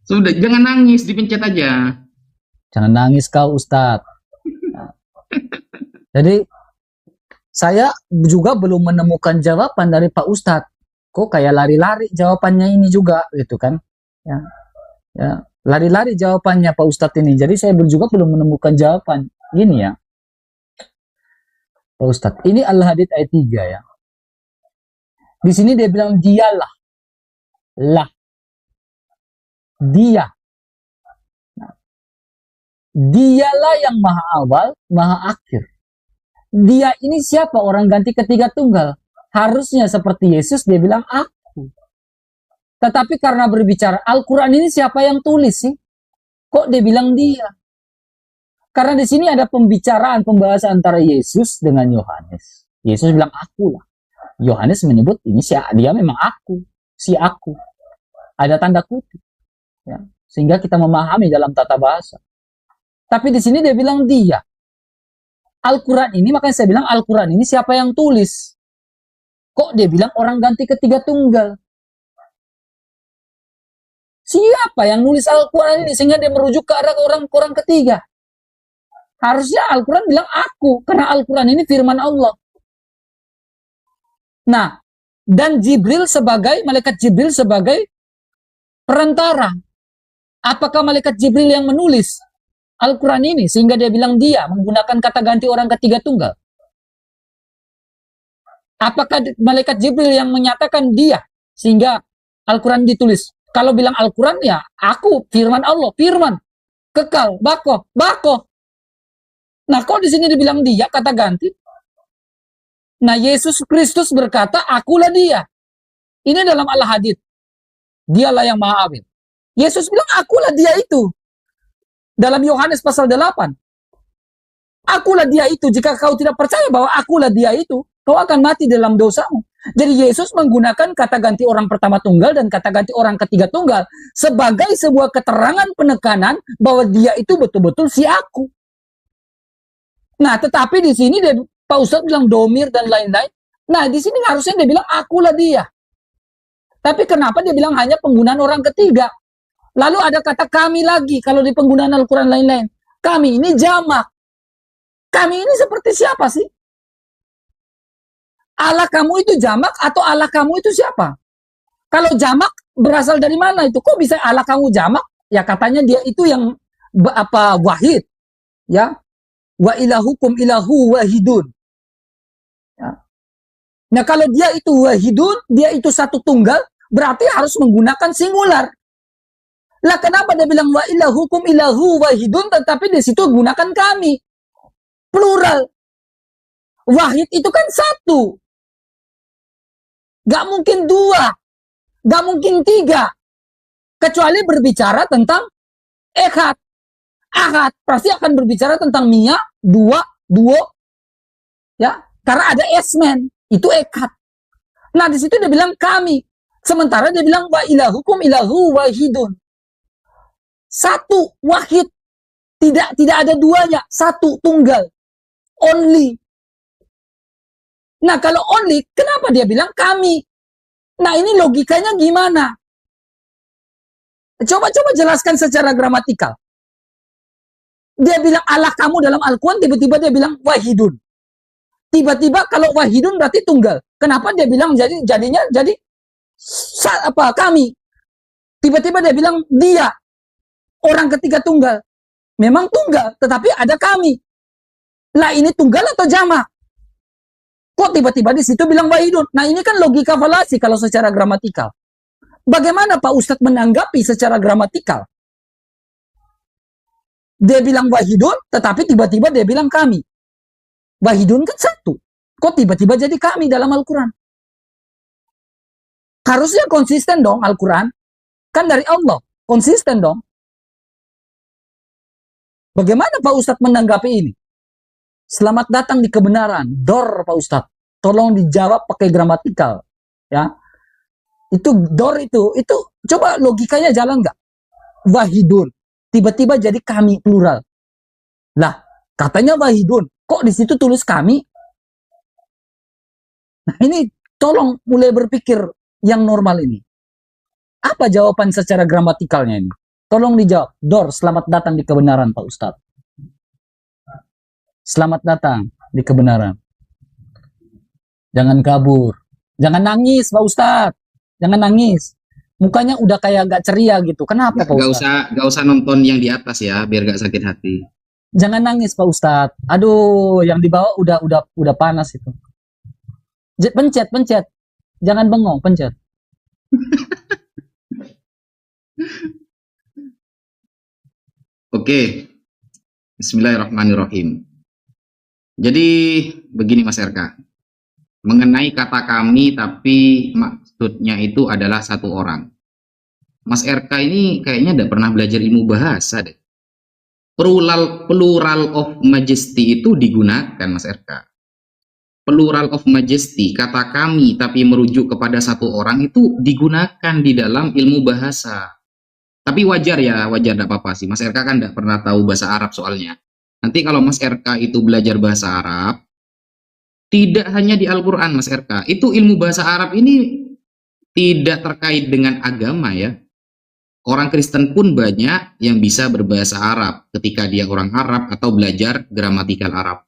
Sudah, jangan nangis, dipencet aja. Jangan nangis kau Ustadz. Jadi saya juga belum menemukan jawaban dari Pak Ustadz. Kok kayak lari-lari jawabannya ini juga gitu kan? Ya, ya lari-lari jawabannya Pak Ustadz ini. Jadi saya juga belum menemukan jawaban. Gini ya, Pak Ustadz. Ini Al-Hadid ayat 3 ya. Di sini dia bilang dialah, lah, dia. Nah, dialah yang maha awal, maha akhir. Dia ini siapa? Orang ganti ketiga tunggal. Harusnya seperti Yesus dia bilang aku. Tetapi karena berbicara Al-Quran ini siapa yang tulis sih? Kok dia bilang dia? Karena di sini ada pembahasan antara Yesus dengan Yohanes. Yesus bilang aku lah. Yohanes menyebut ini dia memang aku, si aku. Ada tanda kutip. Ya. Sehingga kita memahami dalam tata bahasa. Tapi di sini dia bilang dia. Al-Quran ini, makanya saya bilang Al-Quran ini siapa yang tulis? Kok dia bilang orang ganti ketiga tunggal? Siapa yang nulis Al-Quran ini sehingga dia merujuk ke arah orang ketiga? Harusnya Al-Quran bilang aku, karena Al-Quran ini firman Allah. Nah, dan malaikat Jibril sebagai perantara. Apakah malaikat Jibril yang menulis Al-Quran ini sehingga dia bilang dia menggunakan kata ganti orang ketiga tunggal? Apakah malaikat Jibril yang menyatakan dia sehingga Al-Quran ditulis? Kalau bilang Al-Quran ya aku, firman Allah, firman kekal, bako. Nah, kok di sini dibilang dia kata ganti? Nah, Yesus Kristus berkata, akulah dia. Ini dalam Al-Hadid. Dialah yang maha awal. Yesus bilang, akulah dia itu. Dalam Yohanes pasal 8. Akulah dia itu. Jika kau tidak percaya bahwa akulah dia itu, kau akan mati dalam dosamu. Jadi Yesus menggunakan kata ganti orang pertama tunggal dan kata ganti orang ketiga tunggal sebagai sebuah keterangan penekanan bahwa dia itu betul-betul si aku. Nah, tetapi di sini Pak Ustadz bilang domir dan lain-lain. Nah, di sini harusnya dia bilang akulah dia. Tapi kenapa dia bilang hanya penggunaan orang ketiga? Lalu ada kata kami lagi kalau di penggunaan Al-Quran lain-lain. Kami ini jamak. Kami ini seperti siapa sih? Allah kamu itu jamak atau Allah kamu itu siapa? Kalau jamak berasal dari mana itu? Kok bisa Allah kamu jamak? Ya katanya dia itu yang wahid. Ya. Wa ilahukum ilahu wahidun. Ya. Nah, kalau dia itu wahidun, dia itu satu tunggal, berarti harus menggunakan singular. Lah kenapa dia bilang wa ilahukum ilahu wahidun, tetapi di situ gunakan kami. Plural. Wahid itu kan satu. Gak mungkin dua. Gak mungkin tiga. Kecuali berbicara tentang ehad. Ahad pasti akan berbicara tentang mia, duo, ya, karena ada esmen, itu ekad. Nah, di situ dia bilang kami, sementara dia bilang wa ilahukum ilahu wahidun. Satu, wahid, tidak ada duanya, satu, tunggal, only. Nah, kalau only, kenapa dia bilang kami? Nah, ini logikanya gimana? Coba jelaskan secara gramatikal. Dia bilang Allah kamu dalam Al-Quran, tiba-tiba dia bilang wahidun. Tiba-tiba kalau wahidun berarti tunggal. Kenapa dia bilang jadinya kami? Tiba-tiba dia bilang dia orang ketiga tunggal. Memang tunggal, tetapi ada kami. Lah ini tunggal atau jamak? Kok tiba-tiba di situ bilang wahidun? Nah, ini kan logika falasi kalau secara gramatikal. Bagaimana Pak Ustadz menanggapi secara gramatikal? Dia bilang wahidun, tetapi tiba-tiba dia bilang kami. Wahidun kan satu. Kok tiba-tiba jadi kami dalam Al-Quran? Harusnya konsisten dong Al-Quran. Kan dari Allah. Konsisten dong. Bagaimana Pak Ustadz menanggapi ini? Selamat datang di kebenaran. Dor Pak Ustadz. Tolong dijawab pakai gramatikal. Ya. Itu dor itu coba logikanya jalan nggak? Wahidun. Tiba-tiba jadi kami plural. Lah, katanya wahidun. Kok di situ tulis kami? Nah, ini tolong mulai berpikir yang normal ini. Apa jawaban secara gramatikalnya ini? Tolong dijawab. Dor, selamat datang di kebenaran, Pak Ustadz. Selamat datang di kebenaran. Jangan kabur. Jangan nangis, Pak Ustadz. Jangan nangis. Mukanya udah kayak gak ceria gitu. Kenapa, Pak Ustadz? Gak usah nonton yang di atas ya, biar gak sakit hati. Jangan nangis, Pak Ustadz. Aduh, yang di bawah udah panas itu. Pencet. Jangan bengong, pencet. Oke. Bismillahirrahmanirrahim. Jadi begini Mas RK. Mengenai kata kami tapi maksudnya itu adalah satu orang. Mas RK ini kayaknya tidak pernah belajar ilmu bahasa deh. Plural of majesty itu digunakan Mas RK. Plural of majesty, kata kami tapi merujuk kepada satu orang itu digunakan di dalam ilmu bahasa. Tapi wajar ya, wajar, tidak apa-apa sih. Mas RK kan tidak pernah tahu bahasa Arab soalnya. Nanti kalau Mas RK itu belajar bahasa Arab, tidak hanya di Al-Quran Mas RK, itu ilmu bahasa Arab ini tidak terkait dengan agama ya. Orang Kristen pun banyak yang bisa berbahasa Arab ketika dia orang Arab atau belajar gramatikal Arab.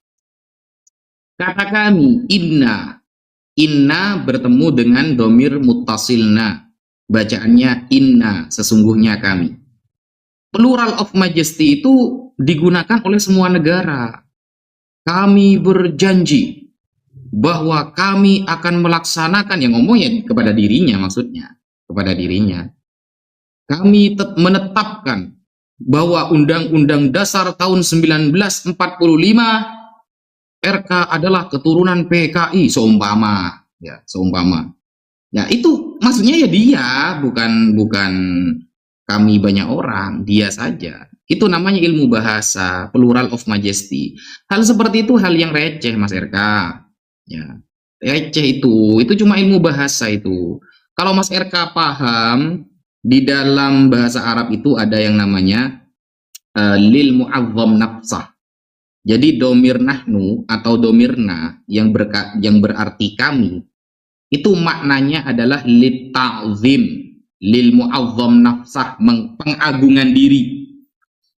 Kata kami, inna bertemu dengan domir muttasilna, bacaannya inna, sesungguhnya kami. Plural of majesty itu digunakan oleh semua negara. Kami berjanji bahwa kami akan melaksanakan, yang ngomongnya kepada dirinya, maksudnya kepada dirinya. Kami menetapkan bahwa Undang-Undang Dasar tahun 1945 RK adalah keturunan PKI, seumpama ya, seumpama. Ya itu maksudnya ya dia, bukan kami banyak orang, dia saja. Itu namanya ilmu bahasa, plural of majesty. Hal seperti itu hal yang receh Mas RK. Ya, receh itu cuma ilmu bahasa itu. Kalau Mas RK paham, di dalam bahasa Arab itu ada yang namanya lil mu'azzam nafsah. Jadi domir nahnu atau domirna yang berarti kami, itu maknanya adalah lit ta'zim, lil mu'azzam nafsah, pengagungan diri.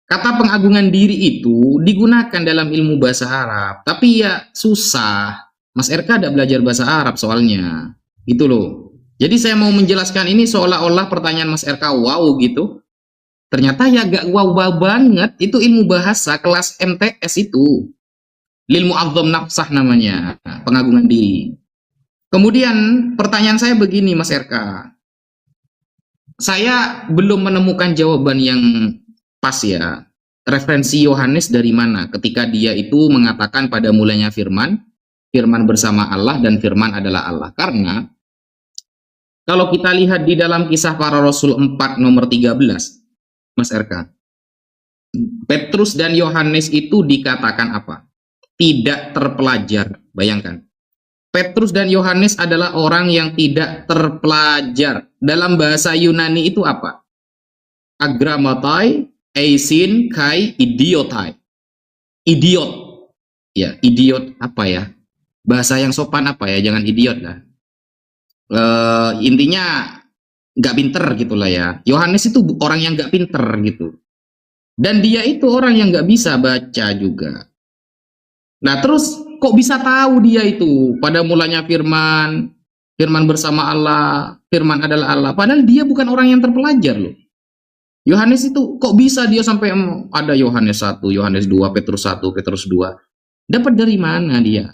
Kata pengagungan diri itu digunakan dalam ilmu bahasa Arab, tapi ya susah. Mas RK ada belajar bahasa Arab soalnya. Itu loh. Jadi saya mau menjelaskan ini seolah-olah pertanyaan Mas RK wow gitu. Ternyata ya gak wow banget. Itu ilmu bahasa kelas MTS itu. Lil mu'azzam nafsah namanya, pengagungan diri. Kemudian pertanyaan saya begini Mas RK. Saya belum menemukan jawaban yang pas ya. Referensi Yohanes dari mana ketika dia itu mengatakan pada mulanya firman bersama Allah dan firman adalah Allah. Karena kalau kita lihat di dalam Kisah Para Rasul 4 nomor 13, Mas RK, Petrus dan Yohanes itu dikatakan apa? Tidak terpelajar. Bayangkan. Petrus dan Yohanes adalah orang yang tidak terpelajar. Dalam bahasa Yunani itu apa? Agramatai, eisin, kai, idiotai. Idiot. Ya, idiot apa ya? Bahasa yang sopan apa ya? Jangan idiot lah. Intinya nggak pinter gitulah ya. Yohanes itu orang yang nggak pinter gitu. Dan dia itu orang yang nggak bisa baca juga. Nah terus kok bisa tahu dia itu pada mulanya firman bersama Allah, firman adalah Allah. Padahal dia bukan orang yang terpelajar loh. Yohanes itu kok bisa dia sampai ada Yohanes 1, Yohanes 2, Petrus 1, Petrus 2. Dapat dari mana dia?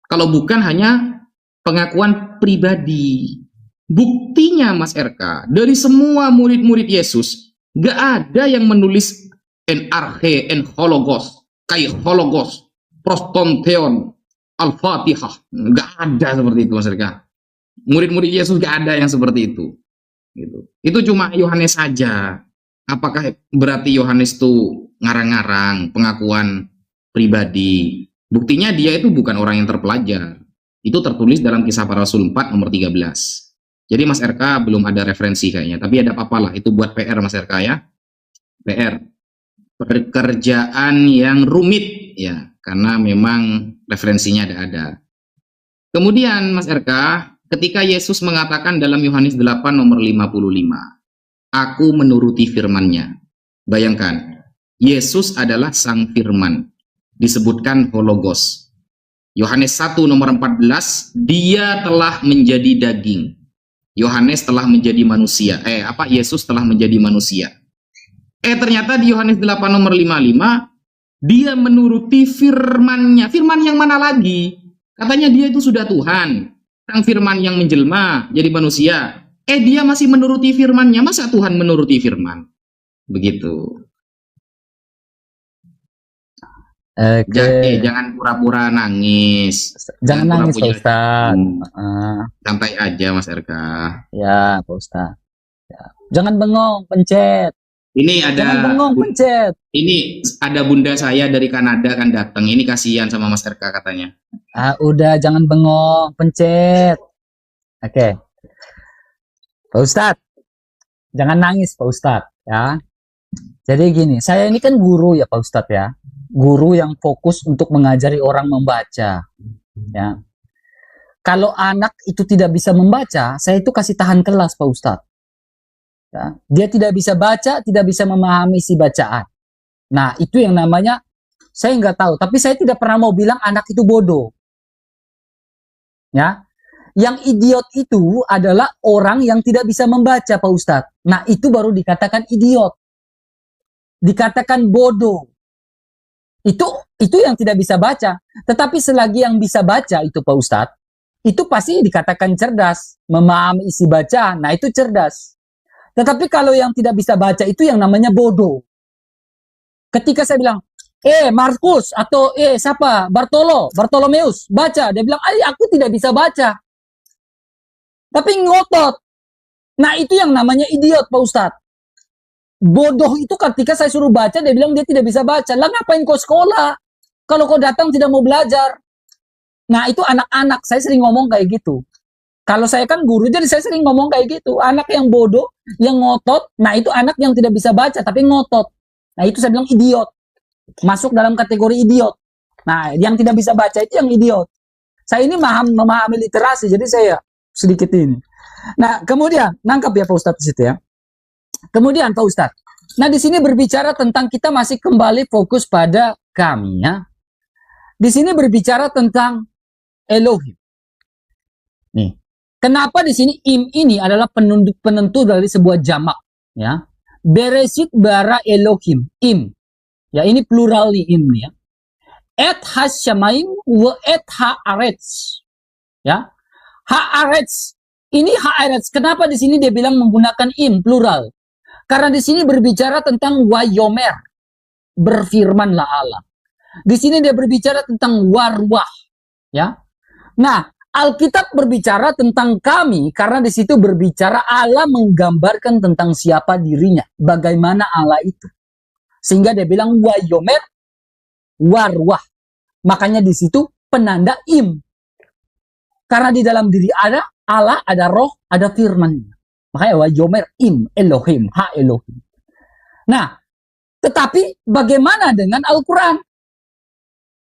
Kalau bukan hanya pengakuan pribadi. Buktinya Mas RK, dari semua murid-murid Yesus, gak ada yang menulis en arche, en hologos, kai hologos, prostontheon, al-fatihah. Gak ada seperti itu Mas RK. Murid-murid Yesus gak ada yang seperti itu. Gitu. Itu cuma Yohanes saja. Apakah berarti Yohanes itu ngarang-ngarang pengakuan pribadi? Buktinya dia itu bukan orang yang terpelajar. Itu tertulis dalam Kisah Para Rasul 4 nomor 13. Jadi Mas RK belum ada referensi kayaknya. Tapi ada apa-apa lah. Itu buat PR Mas RK ya. PR. Pekerjaan yang rumit ya. Karena memang referensinya ada. Kemudian Mas RK, ketika Yesus mengatakan dalam Yohanes 8 nomor 55, aku menuruti firman-Nya. Bayangkan, Yesus adalah sang firman. Disebutkan hologos. Yohanes 1 nomor 14, dia telah menjadi daging. Yohanes telah menjadi manusia. Yesus telah menjadi manusia. Ternyata di Yohanes 8 nomor 55, dia menuruti firman-Nya. Firman yang mana lagi? Katanya dia itu sudah Tuhan. Sang firman yang menjelma jadi manusia. Dia masih menuruti firman-Nya. Masa Tuhan menuruti firman? Begitu. Jangan pura-pura nangis. Jangan nangis, Pak Ustaz. Santai aja, Mas RK. Ya, Pak Ustaz. Ya. Jangan bengong, pencet. Jangan bengong, pencet. Ini ada bunda saya dari Kanada kan datang. Ini kasihan sama Mas RK katanya. Udah, jangan bengong, pencet. Oke. Pak Ustaz, jangan nangis, Pak Ustaz. Ya. Jadi gini, saya ini kan guru ya, Pak Ustaz ya. Guru yang fokus untuk mengajari orang membaca. Ya. Kalau anak itu tidak bisa membaca, saya itu kasih tahan kelas, Pak Ustadz. Ya. Dia tidak bisa baca, tidak bisa memahami isi bacaan. Nah, itu yang namanya, saya nggak tahu. Tapi saya tidak pernah mau bilang anak itu bodoh. Ya. Yang idiot itu adalah orang yang tidak bisa membaca, Pak Ustadz. Nah, itu baru dikatakan idiot. Dikatakan bodoh. Itu yang tidak bisa baca. Tetapi selagi yang bisa baca itu Pak Ustadz, itu pasti dikatakan cerdas, memahami isi bacaan. Nah, itu cerdas. Tetapi kalau yang tidak bisa baca itu yang namanya bodoh. Ketika saya bilang, Markus atau siapa? Bartolomeus, baca. Dia bilang, aku tidak bisa baca. Tapi ngotot. Nah, itu yang namanya idiot, Pak Ustadz. Bodoh itu ketika saya suruh baca, dia bilang dia tidak bisa baca. Lah ngapain kau sekolah? Kalau kau datang tidak mau belajar. Nah, itu anak-anak. Saya sering ngomong kayak gitu. Kalau saya kan guru, jadi saya sering ngomong kayak gitu. Anak yang bodoh, yang ngotot, nah itu anak yang tidak bisa baca, tapi ngotot. Nah, itu saya bilang idiot. Masuk dalam kategori idiot. Nah, yang tidak bisa baca itu yang idiot. Saya ini memahami literasi, jadi saya sedikit ini. Nah, kemudian, nangkap ya Pak Ustadz di situ ya. Kemudian Pak Ustadz, nah di sini berbicara tentang kita masih kembali fokus pada kami ya. Di sini berbicara tentang Elohim. Nih, kenapa di sini im ini adalah penentu dari sebuah jamak ya. Beresit bara Elohim, im. Ya, ini plural nih im ya. Et hasyamaim wa et haaretz. Ya. Haaretz. Ini haaretz. Kenapa di sini dia bilang menggunakan im plural? Karena di sini berbicara tentang wayomer, berfirmanlah Allah. Di sini dia berbicara tentang warwah, ya. Nah, Alkitab berbicara tentang kami karena di situ berbicara Allah menggambarkan tentang siapa dirinya, bagaimana Allah itu. Sehingga dia bilang wayomer, warwah. Makanya di situ penanda im. Karena di dalam diri ada Allah, ada roh, ada firman. Makanya wayomer im Elohim, ha Elohim. Nah, tetapi bagaimana dengan Al-Quran?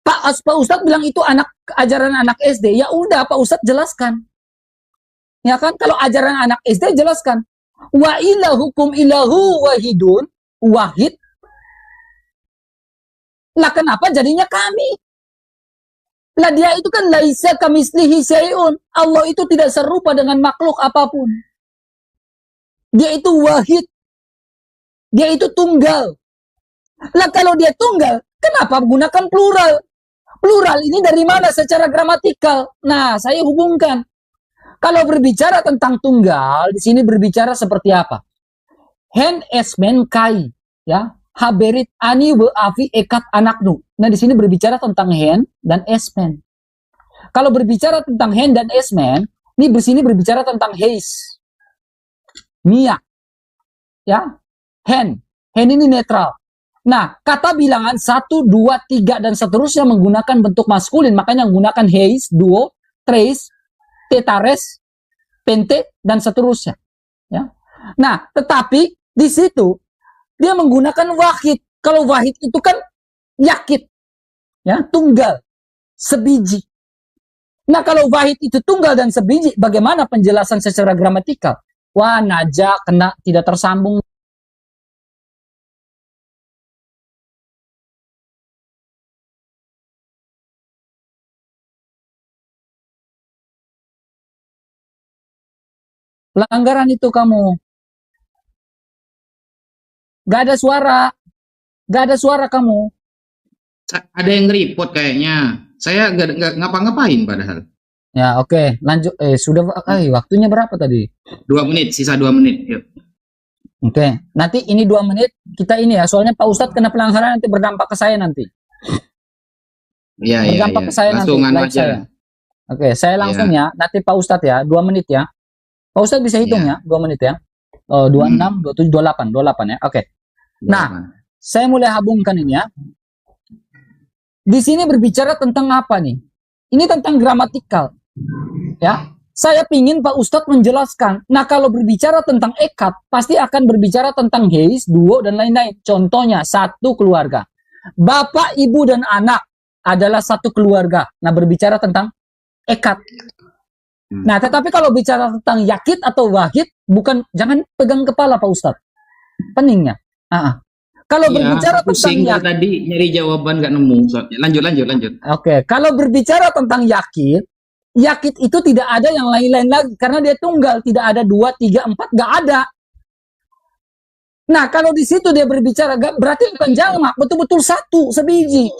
Pak Ustadz bilang itu ajaran anak SD. Ya udah Pak Ustadz jelaskan. Ya kan? Kalau ajaran anak SD jelaskan. Wa ilahukum ilahu wahidun, wahid. Lah kenapa jadinya kami? Lah dia itu kan laisa kamislihi syai'un. Allah itu tidak serupa dengan makhluk apapun. Dia itu wahid. Dia itu tunggal. Lah kalau dia tunggal, kenapa menggunakan plural? Plural ini dari mana secara gramatikal? Nah, saya hubungkan. Kalau berbicara tentang tunggal, di sini berbicara seperti apa? Hen esmen kai, ya. Haberit ani we afi ekat anaknu. Nah, di sini berbicara tentang hen dan esmen. Kalau berbicara tentang hen dan esmen, ini di sini berbicara tentang heis. Mia, ya, hen ini netral. Nah, kata bilangan 1, 2, 3 dan seterusnya menggunakan bentuk maskulin, makanya menggunakan heis, duo, tres, tetares, pente dan seterusnya. Ya. Nah, tetapi di situ dia menggunakan wahid. Kalau wahid itu kan yakit, ya, tunggal, sebiji. Nah, kalau wahid itu tunggal dan sebiji, bagaimana penjelasan secara gramatikal? Wah, naja kena tidak tersambung. Pelanggaran itu kamu. Gak ada suara. Gak ada suara kamu. Ada yang report kayaknya. Saya nggak ngapa-ngapain padahal. Ya, oke. Lanjut. Sudah, waktunya berapa tadi? 2 menit, sisa 2 menit. Yuk. Oke. Nanti ini 2 menit kita ini ya. Soalnya Pak Ustadz kena pelanggaran nanti berdampak ke saya nanti. Iya, iya, Berdampak iya. ke saya nanti. Langsung anu Live aja. saya. Oke, saya langsung ya. Nanti Pak Ustadz ya. 2 menit ya. Pak Ustadz bisa hitung ya. 2 menit ya. 26, 27, 28. 28 ya. Oke. Nah, saya mulai hubungkan ini ya. Di sini berbicara tentang apa nih? Ini tentang gramatikal. Ya. Saya pingin Pak Ustadz menjelaskan. Nah, kalau berbicara tentang ekad, pasti akan berbicara tentang heis, duo, dan lain-lain. Contohnya, satu keluarga. Bapak, ibu, dan anak adalah satu keluarga. Nah, berbicara tentang ekad. Nah, tetapi kalau bicara tentang yakid atau wahid, jangan pegang kepala Pak Ustadz. Peningnya. Kalau berbicara tentang yakid, tadi nyari jawaban nggak nemu. Lanjut. Oke, kalau berbicara tentang yakid itu tidak ada yang lain-lain lagi karena dia tunggal, tidak ada 2, 3, 4, nggak ada. Nah, kalau di situ dia berbicara berarti bukan jamak, betul-betul satu, sebiji.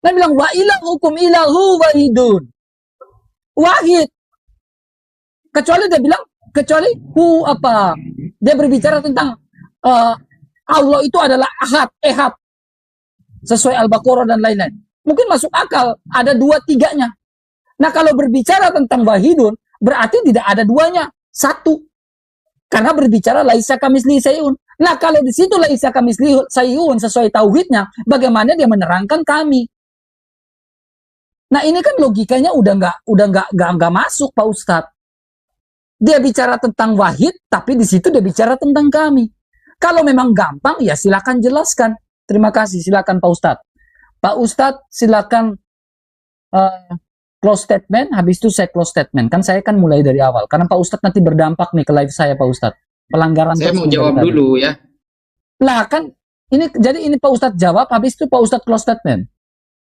Dia bilang wa ilahukum ilahu wahidun. Wahid. Kecuali dia bilang dia berbicara tentang Allah itu adalah ahad, ehad. Sesuai Al-Baqarah dan lain-lain. Mungkin masuk akal, ada 2, 3-nya. Nah, kalau berbicara tentang wahidun, berarti tidak ada 2-nya, 1. Karena berbicara laisa kamislihi syai'un. Nah, kalau di situ laisa kamislihi syai'un sesuai tauhidnya, bagaimana dia menerangkan kami? Nah, ini kan logikanya udah nggak masuk, Pak Ustadz. Dia bicara tentang wahid, tapi di situ dia bicara tentang kami. Kalau memang gampang, ya silakan jelaskan. Terima kasih, silakan Pak Ustadz. Pak Ustadz, silakan close statement, habis itu saya close statement. Kan saya kan mulai dari awal. Karena Pak Ustadz nanti berdampak nih ke live saya, Pak Ustadz. Pelanggaran. Saya mau jawab dulu ya. Lah kan, jadi ini Pak Ustadz jawab, habis itu Pak Ustadz close statement.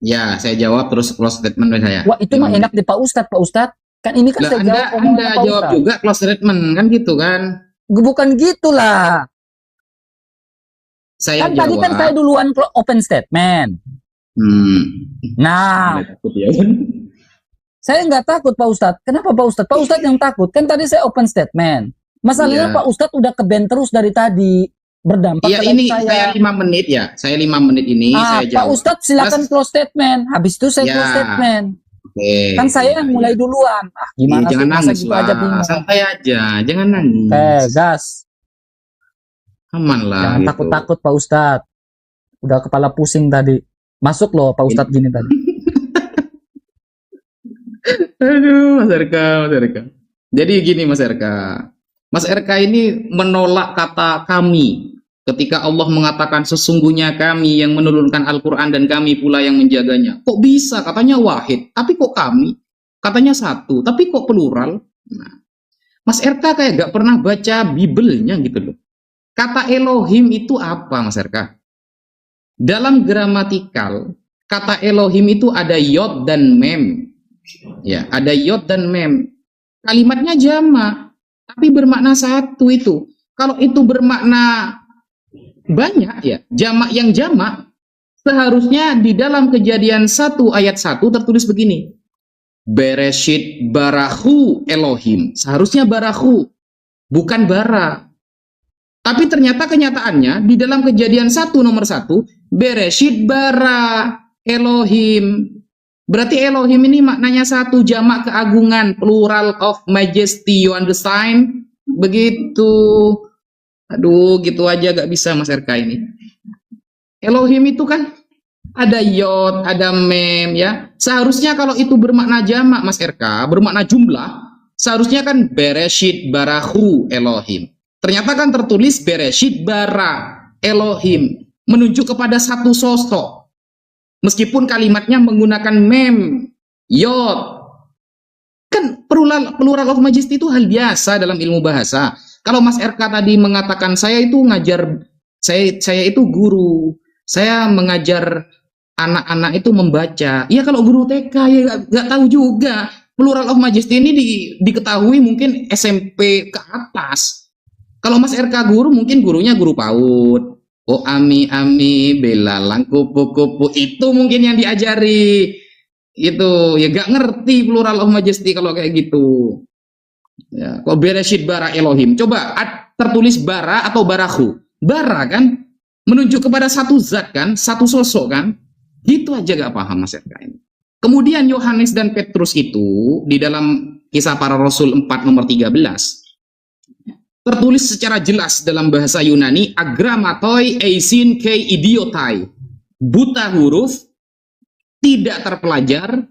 Ya, saya jawab terus close statement saya. Wah, itu mah enak di Pak Ustadz, Pak Ustadz. Kan ini kan lah, saya jawab. Anda jawab juga close statement, kan gitu kan? Bukan gitulah. Saya kan jawab. Tadi kan saya duluan open statement. Nah, saya nggak takut Pak Ustadz. Kenapa Pak Ustadz? Pak Ustadz yang takut. Kan tadi saya open statement. Masalahnya Pak Ustadz udah keben terus dari tadi. Berdampak ke ini saya 5 menit ya. Saya 5 menit ini saya jawab. Pak Ustadz silakan close statement. Habis itu saya close statement. Kan saya yang mulai duluan. Gimana jangan nangis gitu aja bingung. Santai aja, jangan nangis. Gas. Aman lah. Jangan takut-takut Pak Ustadz. Udah kepala pusing tadi. Masuk loh Pak Ustadz gini tadi. Aduh, Mas RK. Jadi gini Mas RK. Mas RK ini menolak kata kami. Ketika Allah mengatakan sesungguhnya kami yang menurunkan Al-Quran dan kami pula yang menjaganya. Kok bisa? Katanya wahid. Tapi kok kami? Katanya satu. Tapi kok plural? Nah, Mas RK kayak gak pernah baca Bibelnya gitu loh. Kata Elohim itu apa Mas RK? Dalam gramatikal, kata Elohim itu ada yod dan mem. Ya, ada yod dan mem. Kalimatnya jamak, tapi bermakna satu itu. Kalau itu bermakna banyak ya, jamak yang jamak, seharusnya di dalam Kejadian 1 ayat 1 tertulis begini. Bereshit barahu Elohim. Seharusnya barahu, bukan bara. Tapi ternyata kenyataannya di dalam Kejadian 1 nomor 1, Bereshit bara Elohim. Berarti Elohim ini maknanya satu, jamak keagungan, plural of majesty, you understand? Begitu. Aduh, gitu aja gak bisa Mas RK ini. Elohim itu kan ada yod, ada mem ya. Seharusnya kalau itu bermakna jamak Mas RK, bermakna jumlah, seharusnya kan Bereshit barahu Elohim. Ternyata kan tertulis Bereshit bara Elohim, menunjuk kepada satu sosok. Meskipun kalimatnya menggunakan mem, yod, Plural of majesty itu hal biasa dalam ilmu bahasa. Kalau Mas RK tadi mengatakan saya itu ngajar, saya itu guru, saya mengajar anak-anak itu membaca. Ya kalau guru TK ya nggak tahu juga. Plural of majesty ini diketahui mungkin SMP ke atas. Kalau Mas RK guru mungkin gurunya guru PAUD. Oh ami ami belalang kupu-kupu itu mungkin yang diajari. Itu ya gak ngerti plural of majesty kalau kayak gitu. Ya, kok Bereshit bara Elohim. Coba tertulis bara atau barahu. Bara kan menunjuk kepada satu zat kan, satu sosok kan. Gitu aja gak paham Mas RK ini. Kemudian Yohanes dan Petrus itu di dalam Kisah Para Rasul 4 nomor 13 tertulis secara jelas dalam bahasa Yunani agramatoi eisin kei idiotai. Buta huruf, tidak terpelajar,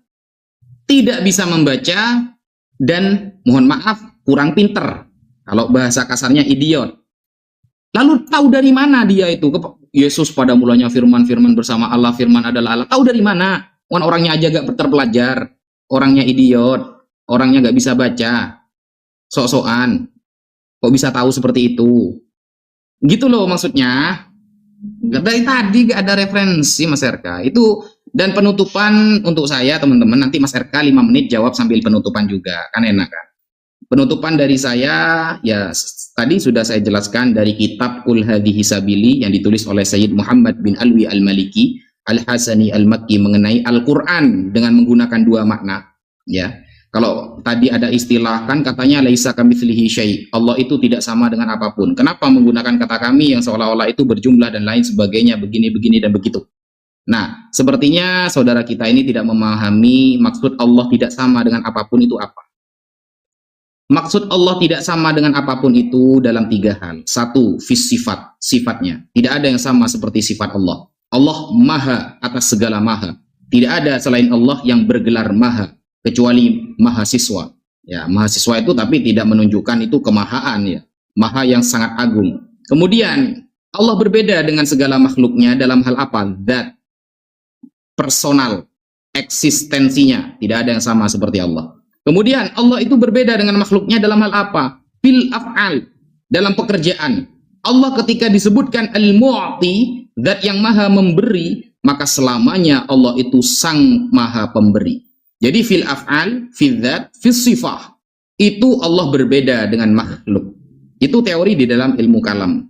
tidak bisa membaca, dan mohon maaf kurang pinter. Kalau bahasa kasarnya idiot. Lalu tahu dari mana dia itu? Yesus pada mulanya firman bersama Allah, firman adalah Allah. Tahu dari mana? Orangnya aja gak terpelajar, orangnya idiot, orangnya gak bisa baca, sok-sokan. Kok bisa tahu seperti itu? Gitu loh maksudnya. Dari tadi gak ada referensi Mas RK. Itu dan penutupan untuk saya teman-teman. Nanti Mas RK 5 menit jawab sambil penutupan juga. Kan enak kan? Penutupan dari saya ya tadi sudah saya jelaskan dari kitab Qul Hadhihi Sabili yang ditulis oleh Sayyid Muhammad bin Alwi Al-Maliki Al-Hasani Al-Makki mengenai Al-Quran dengan menggunakan dua makna. Ya. Kalau tadi ada istilah kan katanya laisa kamitslihi syai'. Allah itu tidak sama dengan apapun. Kenapa menggunakan kata kami yang seolah-olah itu berjumlah dan lain sebagainya begini dan begitu. Nah, sepertinya saudara kita ini tidak memahami maksud Allah tidak sama dengan apapun itu apa. Maksud Allah tidak sama dengan apapun itu dalam 3 hal. 1, sifat, sifatnya. Tidak ada yang sama seperti sifat Allah. Allah maha atas segala maha. Tidak ada selain Allah yang bergelar maha. Kecuali mahasiswa. Ya, mahasiswa itu tapi tidak menunjukkan itu kemahaan ya. Maha yang sangat agung. Kemudian Allah berbeda dengan segala makhluknya dalam hal apa? Zat, personal, eksistensinya. Tidak ada yang sama seperti Allah. Kemudian Allah itu berbeda dengan makhluknya dalam hal apa? Fil af'al, dalam pekerjaan. Allah ketika disebutkan al-mu'ti, zat yang maha memberi, maka selamanya Allah itu sang maha pemberi. Jadi fil af'al, fil dzat, fil sifah. Itu Allah berbeda dengan makhluk. Itu teori di dalam ilmu kalam.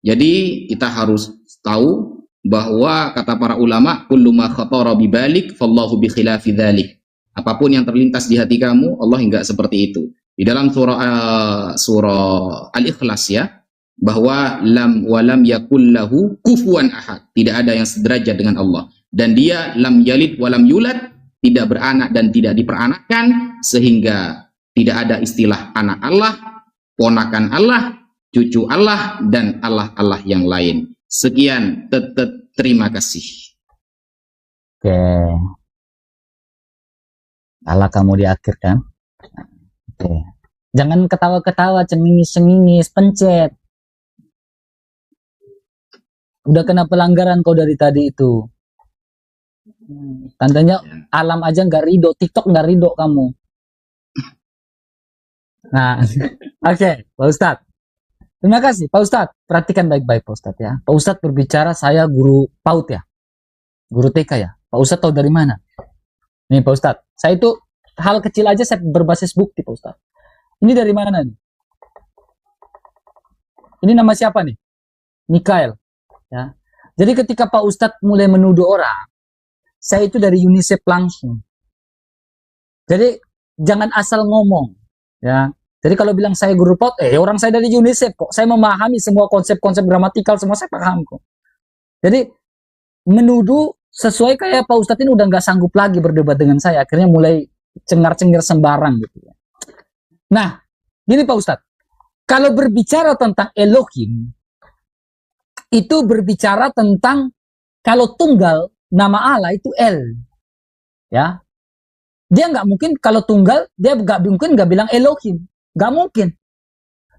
Jadi kita harus tahu bahwa kata para ulama kullu ma khatara bi balik fallahu bi khilafi dzalik. Apapun yang terlintas di hati kamu, Allah enggak seperti itu. Di dalam surah Al-Ikhlas ya, bahwa lam walam yakul lahu kufuwan ahad. Tidak ada yang sederajat dengan Allah. Dan dia lam yalid walam yulad, tidak beranak dan tidak diperanakkan, sehingga tidak ada istilah anak Allah, ponakan Allah, cucu Allah, dan Allah-Allah yang lain. Sekian, terima kasih. Oke. Allah kamu di akhir kan? Oke. Jangan ketawa-ketawa, cengingis-cengingis, pencet. Udah kena pelanggaran kau dari tadi itu. Tandanya alam aja nggak ridho, TikTok nggak ridho kamu. Nah, oke, Pak Ustadz. Terima kasih, Pak Ustadz. Perhatikan baik-baik, Pak Ustadz ya. Pak Ustadz berbicara, saya guru PAUD ya, guru TK ya. Pak Ustadz tahu dari mana? Nih, Pak Ustadz. Saya itu hal kecil aja saya berbasis bukti, Pak Ustadz. Ini dari mana nih? Ini nama siapa nih? Mikael. Ya. Jadi ketika Pak Ustadz mulai menuduh orang, saya itu dari UNICEF langsung. Jadi jangan asal ngomong, ya. Jadi kalau bilang saya guru PAUD, orang saya dari UNICEF kok. Saya memahami semua konsep-konsep gramatikal, semua saya paham kok. Jadi menuduh sesuai kayak Pak Ustadz ini udah nggak sanggup lagi berdebat dengan saya. Akhirnya mulai cengar-cengir sembarang gitu. Nah, gini Pak Ustadz. Kalau berbicara tentang Elohim, itu berbicara tentang kalau tunggal, nama Allah itu El, ya. Dia nggak mungkin kalau tunggal, dia nggak bilang Elohim, nggak mungkin.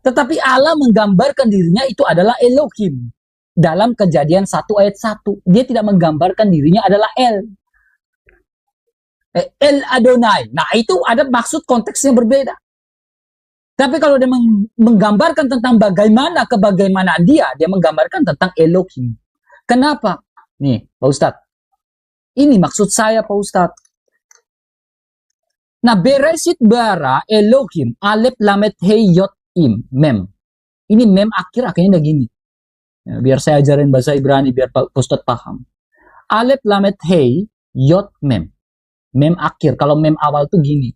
Tetapi Allah menggambarkan dirinya itu adalah Elohim dalam Kejadian 1 ayat 1. Dia tidak menggambarkan dirinya adalah El. El Adonai. Nah, itu ada maksud konteksnya berbeda. Tapi kalau dia menggambarkan tentang bagaimana kebagaimanaan dia menggambarkan tentang Elohim. Kenapa? Nih, Pak Ustadz. Ini maksud saya, Pak Ustadz. Nah, Bereshit bara Elohim Alef Lamet Hei Yot Im Mem. Ini mem akhirnya udah gini. Ya, biar saya ajarin bahasa Ibrani biar Pak Ustadz paham. Alef Lamet Hei Yot Mem. Mem akhir. Kalau mem awal tuh gini.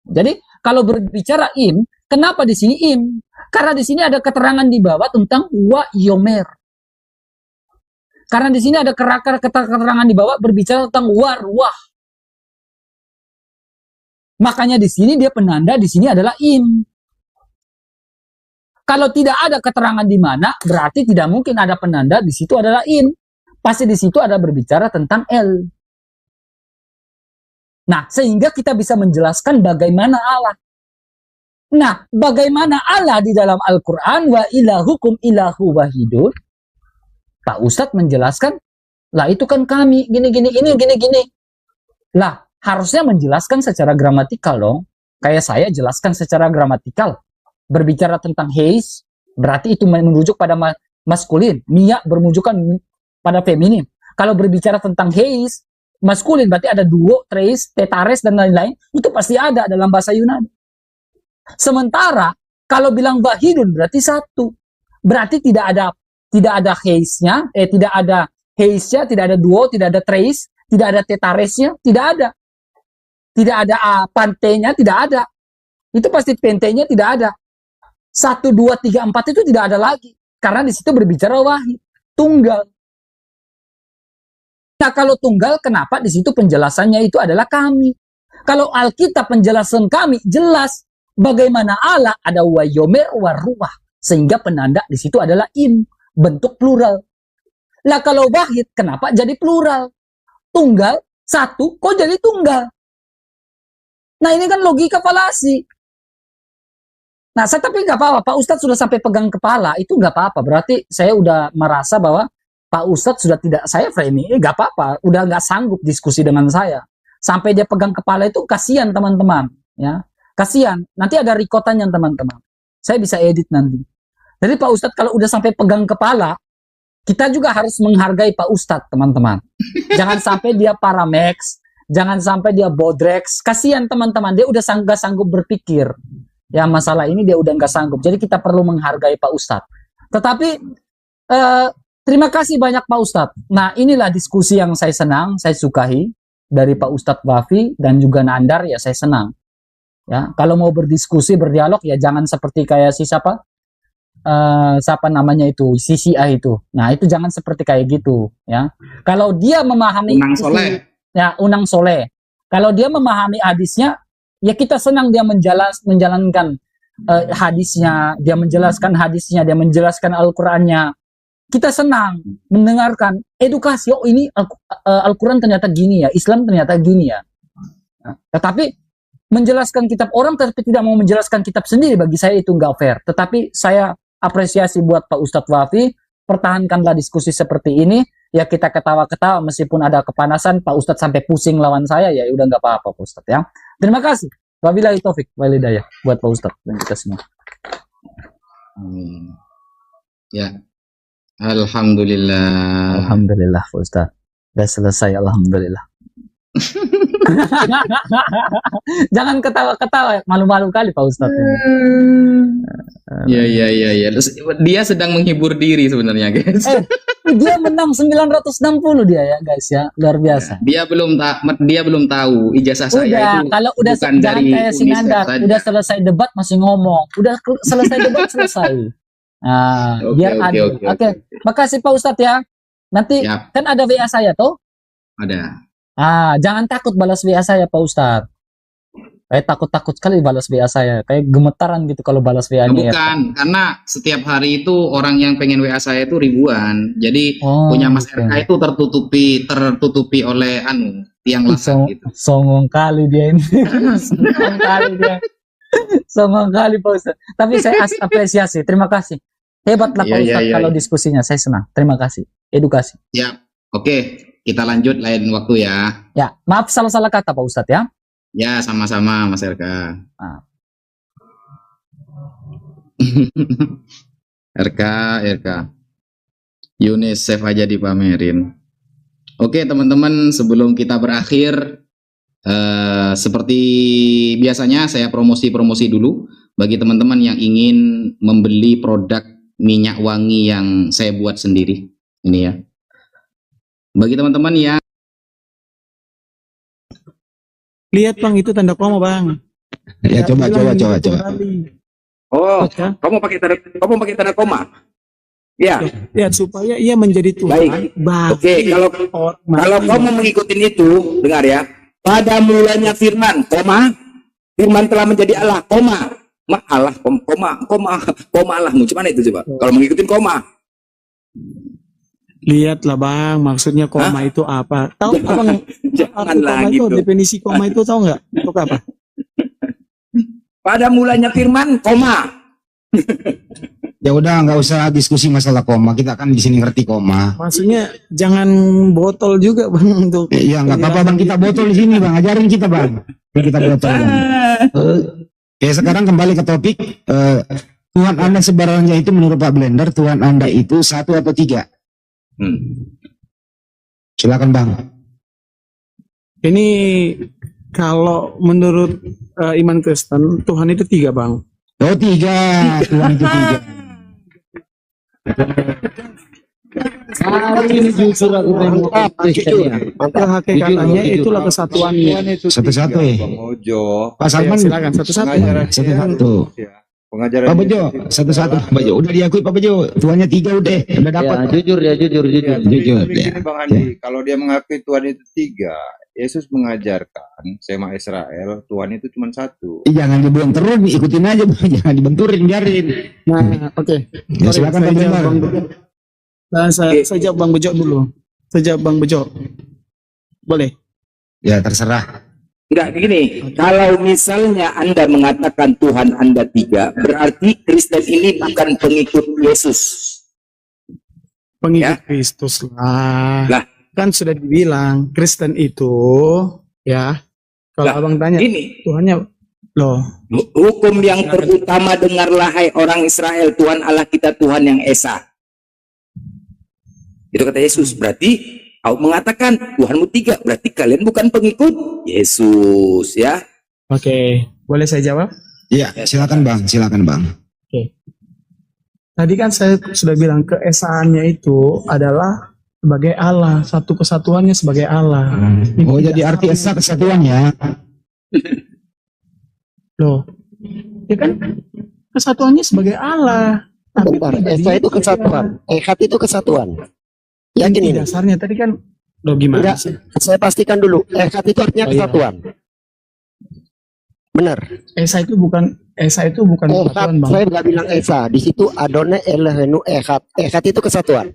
Jadi kalau berbicara im, kenapa di sini im? Karena di sini ada keterangan di bawah tentang wa yomer. Karena di sini ada keterangan di bawah berbicara tentang warwah. Makanya di sini dia penanda, di sini adalah im. Kalau tidak ada keterangan di mana, berarti tidak mungkin ada penanda, di situ adalah im. Pasti di situ ada berbicara tentang el. Nah, sehingga kita bisa menjelaskan bagaimana Allah. Nah, bagaimana Allah di dalam Al-Quran, wa ilahukum ilahu wahidun. Pak Ustadz menjelaskan, lah itu kan kami, gini-gini, ini gini-gini. Lah, harusnya menjelaskan secara gramatikal dong. Kayak saya jelaskan secara gramatikal. Berbicara tentang heis, berarti itu merujuk pada maskulin. Mia bermujukan pada feminin. Kalau berbicara tentang heis, maskulin berarti ada duo, tres, tetares, dan lain-lain. Itu pasti ada dalam bahasa Yunani. Sementara, kalau bilang wahidun berarti satu. Berarti tidak ada heisnya, tidak ada heisnya, tidak ada duo, tidak ada tres, tidak ada tetaresnya, tidak ada. Tidak ada pantenya, tidak ada. Itu pasti pentenya tidak ada. 1, 2, 3, 4 itu tidak ada lagi. Karena di situ berbicara wahid. Tunggal. Nah, kalau tunggal, kenapa di situ penjelasannya itu adalah kami? Kalau Alkitab penjelasan kami jelas bagaimana Allah ada wa yomer wa ruah. Sehingga penanda di situ adalah im. Bentuk plural. Nah, kalau wahid, kenapa jadi plural? Tunggal, satu, kok jadi tunggal? Nah, ini kan logika falasi. Nah, tapi nggak apa-apa. Pak Ustadz sudah sampai pegang kepala, itu nggak apa-apa. Berarti saya udah merasa bahwa Pak Ustadz sudah tidak saya framing, nggak apa-apa. Udah nggak sanggup diskusi dengan saya. Sampai dia pegang kepala itu kasihan teman-teman. Ya, kasihan. Nanti ada rekotannya teman-teman. Saya bisa edit nanti. Jadi Pak Ustadz kalau udah sampai pegang kepala, kita juga harus menghargai Pak Ustadz, teman-teman. Jangan sampai dia Paramex, jangan sampai dia Bodrex. Kasihan teman-teman, dia udah nggak sanggup berpikir. Ya, masalah ini dia udah nggak sanggup. Jadi kita perlu menghargai Pak Ustadz. Tetapi terima kasih banyak Pak Ustadz. Nah, inilah diskusi yang saya senang, saya sukai dari Pak Ustadz Wafi dan juga Nandar, ya saya senang. Ya, kalau mau berdiskusi, berdialog, ya jangan seperti kayak siapa namanya itu, CCA itu. Nah, itu jangan seperti kayak gitu. Ya, kalau dia memahami Unang Soleh. Ya, Unang Soleh. Kalau dia memahami hadisnya, ya kita senang dia menjalankan hadisnya, dia menjelaskan hadisnya, dia menjelaskan Al-Qur'annya. Kita senang mendengarkan edukasi, oh ini Al-Quran ternyata gini ya, Islam ternyata gini ya. Nah, tetapi menjelaskan kitab orang tapi tidak mau menjelaskan kitab sendiri, bagi saya itu nggak fair. Tetapi saya apresiasi buat Pak Ustadz Wafi, pertahankanlah diskusi seperti ini. Ya kita ketawa-ketawa meskipun ada kepanasan, Pak Ustadz sampai pusing lawan saya, ya udah nggak apa-apa Pak Ustadz ya. Terima kasih. Wabillahi taufik wal hidayah buat Pak Ustadz dan kita semua. Amin. Ya. Alhamdulillah. Alhamdulillah Pak Ustadz. Udah selesai, alhamdulillah. Jangan ketawa-ketawa, malu-malu kali Pak Ustadz. Ya. Dia sedang menghibur diri sebenarnya, guys. Dia menang 960 dia ya, guys ya. Luar biasa. Ya, dia belum tahu ijazah saya itu. Kalau udah bukan jangan dari kayak Sinanda, udah selesai debat masih ngomong. Udah selesai debat selesai. Nah, biar adil. Oke. Makasih Pak Ustadz ya. Nanti kan ada WA saya tuh. Ada. Jangan takut balas WA saya Pak Ustadz. Kayak takut-takut sekali balas WA saya. Kayak gemetaran gitu kalau balas WA ini. Bukan, karena setiap hari itu orang yang pengen WA saya itu ribuan. Jadi punya Mas RK itu tertutupi oleh tiang lasak gitu. Songong kali dia ini. Songong kali dia. Songong kali Pak Ustadz. Tapi saya apresiasi. Terima kasih. Hebatlah Pak Ustadz kalau diskusinya. Saya senang. Terima kasih. Edukasi. Ya, oke. kita lanjut lain waktu ya. Ya, maaf salah-salah kata Pak Ustadz ya. Ya, sama-sama Mas RK. Ah. RK. UNICEF aja dipamerin. Oke teman-teman, sebelum kita berakhir, seperti biasanya saya promosi dulu bagi teman-teman yang ingin membeli produk minyak wangi yang saya buat sendiri. Ini ya. Bagi teman-teman yang Lihat Bang, itu tanda koma Bang. Ya, coba. Oh, Ya. kamu pakai tanda koma. Ya, Lihat supaya ia menjadi Tuhan. Baik. Oke, kalau kamu mengikuti itu, dengar ya. Pada mulanya firman, koma, firman telah menjadi Allah, koma. Allah, koma Allahmu. Gimana itu coba? Kalau mengikuti koma. Lihatlah Bang, maksudnya koma itu apa? Tahu Abang Janganlah koma itu, gitu. definisi koma itu tahu nggak? Itu apa? Pada mulanya firman, koma. Ya udah, nggak usah diskusi masalah koma. Kita kan di sini ngerti koma. Maksudnya jangan botol juga Bang untuk. Iya, nggak apa-apa Bang. Kita botol di sini Bang. Ajarin kita Bang. Biar kita botol. Bang. Oke, sekarang kembali ke topik. Tuhan Anda sebenarnya itu menurut Pak Blender, Tuhan Anda itu 1 atau 3? Silakan Bang. Ini kalau menurut iman Kristen, Tuhan itu 3 Bang. Oh 3, Tuhan itu 3. Hari ini jujur aku Mantap, jujur. Hakikatnya itulah kesatuannya. Satu-satu ya. Bang Ojo. Pak Salman, Silakan satu-satu. satu-satu. Pengajaran Pak Bejo, satu-satu. Pak Bejo, udah diakui Pak Bejo. Tuhannya 3 udah dapat. jujur. Jujur. Begini Bang Andi, kalau dia mengakui Tuhan itu 3, Yesus mengajarkan Sema Israel, Tuhan itu cuma 1. Jangan dibuang terus, ikutin aja Bang. Jangan dibenturin, biarin. Nah, oke. Ya, silakan Pak Blender. Nah, saya jawab Bang Bejo dulu. Saya jawab Bang Bejo. Boleh? Ya terserah. Enggak, begini. Kalau misalnya Anda mengatakan Tuhan Anda 3, berarti Kristen ini bukan pengikut Yesus. Pengikut Ya. Kristus lah. Lah. Kan sudah dibilang Kristen itu ya. Kalau Lah, Abang tanya Ini Tuhannya loh. hukum yang terutama, dengarlah hai orang Israel, Tuhan Allah kita Tuhan yang Esa. Itu kata Yesus. Berarti kau mengatakan Tuhanmu 3, berarti kalian bukan pengikut Yesus, ya. Oke, boleh saya jawab? Iya, silakan Bang. Tadi kan saya sudah bilang keesaannya itu adalah sebagai Allah, satu kesatuannya sebagai Allah. Oh, jadi arti esa kesatuan ya. Loh, ya kan kesatuannya sebagai Allah. Tapi Bentar, pribadinya Esa itu kesatuan, Ehad itu kesatuan. Yakin inti ini? dasarnya tadi kan loh gimana Enggak, sih? saya pastikan dulu, Ehad itu artinya Oh, iya. kesatuan. Benar. Esa itu bukan Ehad, kesatuan, Bang. saya nggak bilang Esa. Di situ Adonai Elohenu Ehad. Ehad itu kesatuan.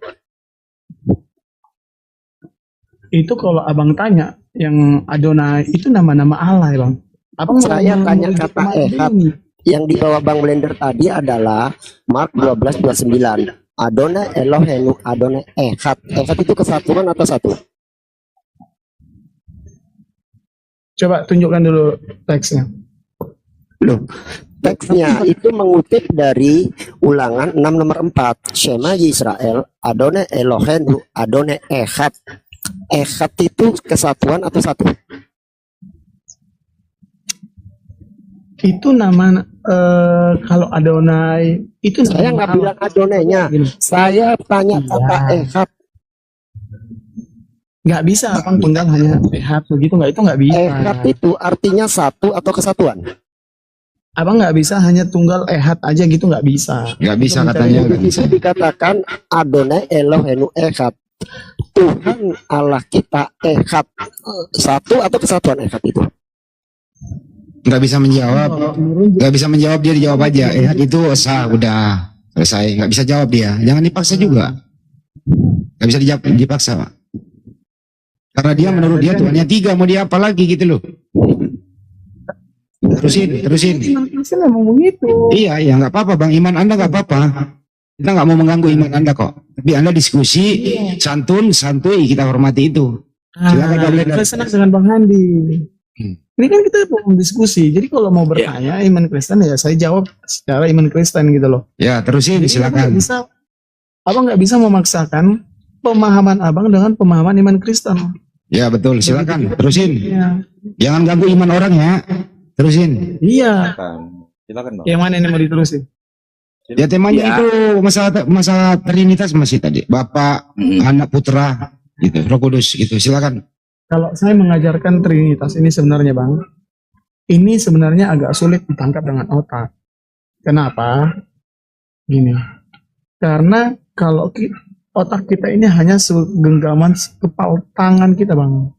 Itu kalau Abang tanya yang Adonai itu nama-nama Allah ya, Bang. Abang Saya tanya merujuk kata kemana Ehad. ini? Yang dibawa Bang Blender tadi adalah Mark 12:29. Adonai Elohenu Adonai Ehad. Ehad itu kesatuan atau satu? Coba tunjukkan dulu teksnya. Loh, teksnya itu mengutip dari Ulangan 6 nomor 4. Shema Yisrael, Adonai Elohenu, Adonai Ehad. Ehad itu kesatuan atau satu? Itu nama kalau Adonai itu Saya nama nggak Allah. bilang Adonainya. Gini, Saya tanya kata Ehad. nggak bisa Abang tunggal hanya Ehad begitu nggak, itu nggak bisa. Ehad itu artinya satu atau kesatuan? Abang nggak bisa hanya tunggal Ehad aja gitu, nggak bisa. Nggak bisa Itu katanya. mencari- Nggak bisa. Itu dikatakan Adonai Elohenu Ehad. Tuhan Allah kita Ehad. Satu atau kesatuan Ehad itu? Nggak bisa menjawab. Kalau menurut Nggak bisa menjawab, dia dijawab aja. Itu sah, udah selesai. Nggak bisa jawab dia. Jangan dipaksa juga. Nggak bisa dijawab, dipaksa Pak. Karena dia menurut dia Tuhannya 3, mau dia apa lagi gitu loh. Terusin. Kristen emang begitu. Iya, nggak apa-apa Bang. Iman Anda nggak apa-apa. Kita nggak mau mengganggu iman Anda kok. Tapi Anda diskusi, santuy, kita hormati itu. Silakan, Bang Blender. Saya senang dengan Bang Handi. Hmm. Ini kan kita mau diskusi. Jadi kalau mau bertanya iman Kristen ya saya jawab secara iman Kristen gitu loh. Ya, terusin, Jadi silakan. abang nggak bisa memaksakan pemahaman abang dengan pemahaman iman Kristen. Ya, betul, silakan. Terusin. Iya. Jangan ganggu iman orang ya. Terusin. Iya. Silakan Bang. Yang mana ini mau diterusin? Ya, temanya Ya. itu masalah Trinitas masih tadi. Bapak, Anak, Putra, gitu, Roh Kudus, gitu. Silakan. Kalau saya mengajarkan Trinitas ini sebenarnya Bang, ini sebenarnya agak sulit ditangkap dengan otak. Kenapa? Gini, karena kalau otak kita ini hanya segenggaman kepal tangan kita Bang.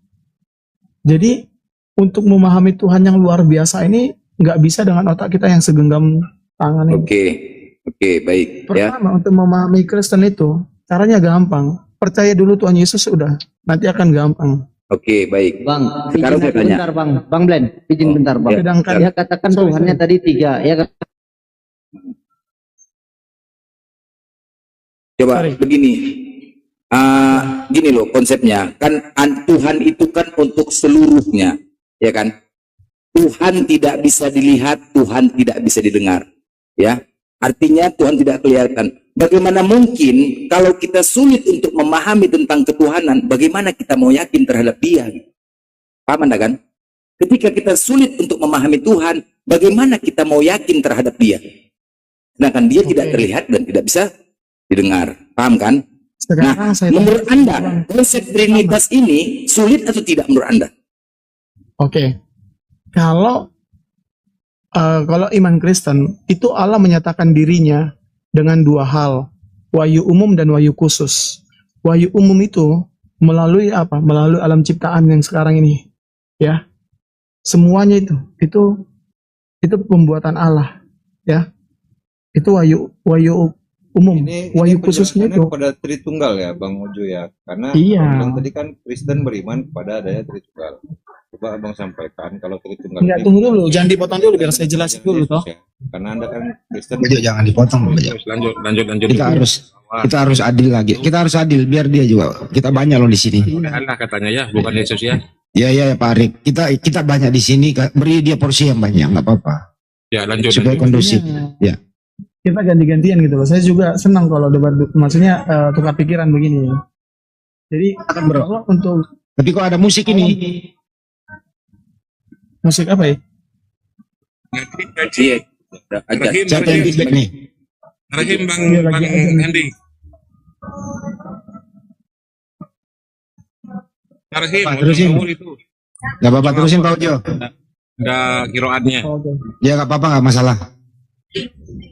Jadi untuk memahami Tuhan yang luar biasa ini nggak bisa dengan otak kita yang segenggam tangan ini. Oke, baik. Ya. Pertama untuk memahami Kristen itu caranya gampang. Percaya dulu Tuhan Yesus udah, nanti akan gampang. Oke, baik. Bang, Sekarang izin saya tanya. bentar Bang, Bang Blen, izin Oh, bentar Bang. ya. Sedangkan Dia katakan Sorry, Tuhannya sorry. tadi 3, ya kan? Coba Sorry. begini. Gini loh konsepnya. Kan Tuhan itu kan untuk seluruhnya, ya kan? Tuhan tidak bisa dilihat, Tuhan tidak bisa didengar. Ya. Artinya Tuhan tidak kelihatan. Bagaimana mungkin kalau kita sulit untuk memahami tentang ketuhanan, bagaimana kita mau yakin terhadap Dia? Paham Anda kan? Ketika kita sulit untuk memahami Tuhan, bagaimana kita mau yakin terhadap Dia? Sedangkan Dia tidak terlihat dan tidak bisa didengar. Paham kan? sekarang saya Menurut Anda, konsep Trinitas ini sulit atau tidak menurut Anda? Oke. Kalau iman Kristen itu Allah menyatakan dirinya dengan dua hal, wahyu umum dan wahyu khusus. Wahyu umum itu melalui apa? Melalui alam ciptaan yang sekarang ini, ya. Semuanya itu pembuatan Allah, ya. Itu wahyu umum. Wahyu khususnya penjelasannya itu. kepada Tritunggal ya Bang Ojo ya. Karena Iya. Abang bilang tadi kan Kristen beriman kepada adanya Tritunggal. Coba Abang sampaikan kalau Tritunggal Enggak, ini tunggu dulu, jangan dipotong dulu biar saya jelasin dulu toh. ya. Karena Anda kan Kristen. Ojo, jangan dipotong. Ojo. Lanjut. Kita harus adil lagi. Kita harus adil biar dia juga. Kita banyak loh di sini. Allah katanya ya, bukan Yesus ya. Ya Pak Arik. Kita banyak di sini. Beri dia porsi yang banyak, nggak apa-apa. Ya lanjut. Supaya kondusif. Ya. Kita ganti-gantian gitu loh. Saya juga senang kalau debat, maksudnya tukar pikiran begini. Jadi kalau untuk Tapi kok ada musik ini? musik apa ya? Iya. Aja. Siapa yang feedback nih? Rahim Bang Iya, lagi aja. Andi. Rahim, Pak, terusin. itu. Gak apa-apa, terusin Pak Ojo. Ada kiroatnya. Oke. Ya gak apa-apa, gak masalah.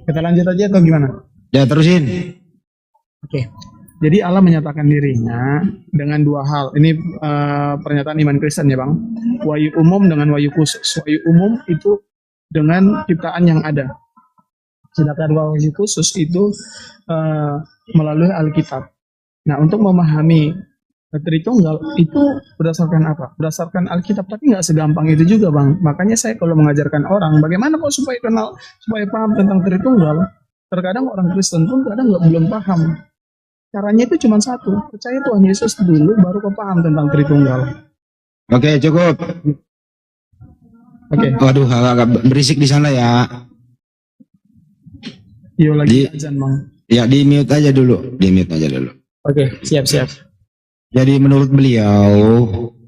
Kita lanjut aja atau gimana? Ya terusin. Oke. Jadi Allah menyatakan dirinya dengan dua hal. Ini pernyataan iman Kristen ya Bang. Wahyu umum dengan wahyu khusus. Wahyu umum itu dengan ciptaan yang ada. Sedangkan wahyu khusus itu melalui Alkitab. Nah untuk memahami Tritunggal itu berdasarkan apa? Berdasarkan Alkitab, tapi nggak segampang itu juga Bang. Makanya saya kalau mengajarkan orang, bagaimana kok supaya paham tentang Tritunggal, terkadang orang Kristen pun kadang belum paham. Caranya itu cuma satu, percaya Tuhan Yesus dulu, baru kau paham tentang Tritunggal. Oke, cukup. Oke, Waduh, agak berisik di sana ya. yuk lagi Di- azan Bang. Ya di mute aja dulu. Di mute aja dulu. Oke, siap. Jadi menurut beliau,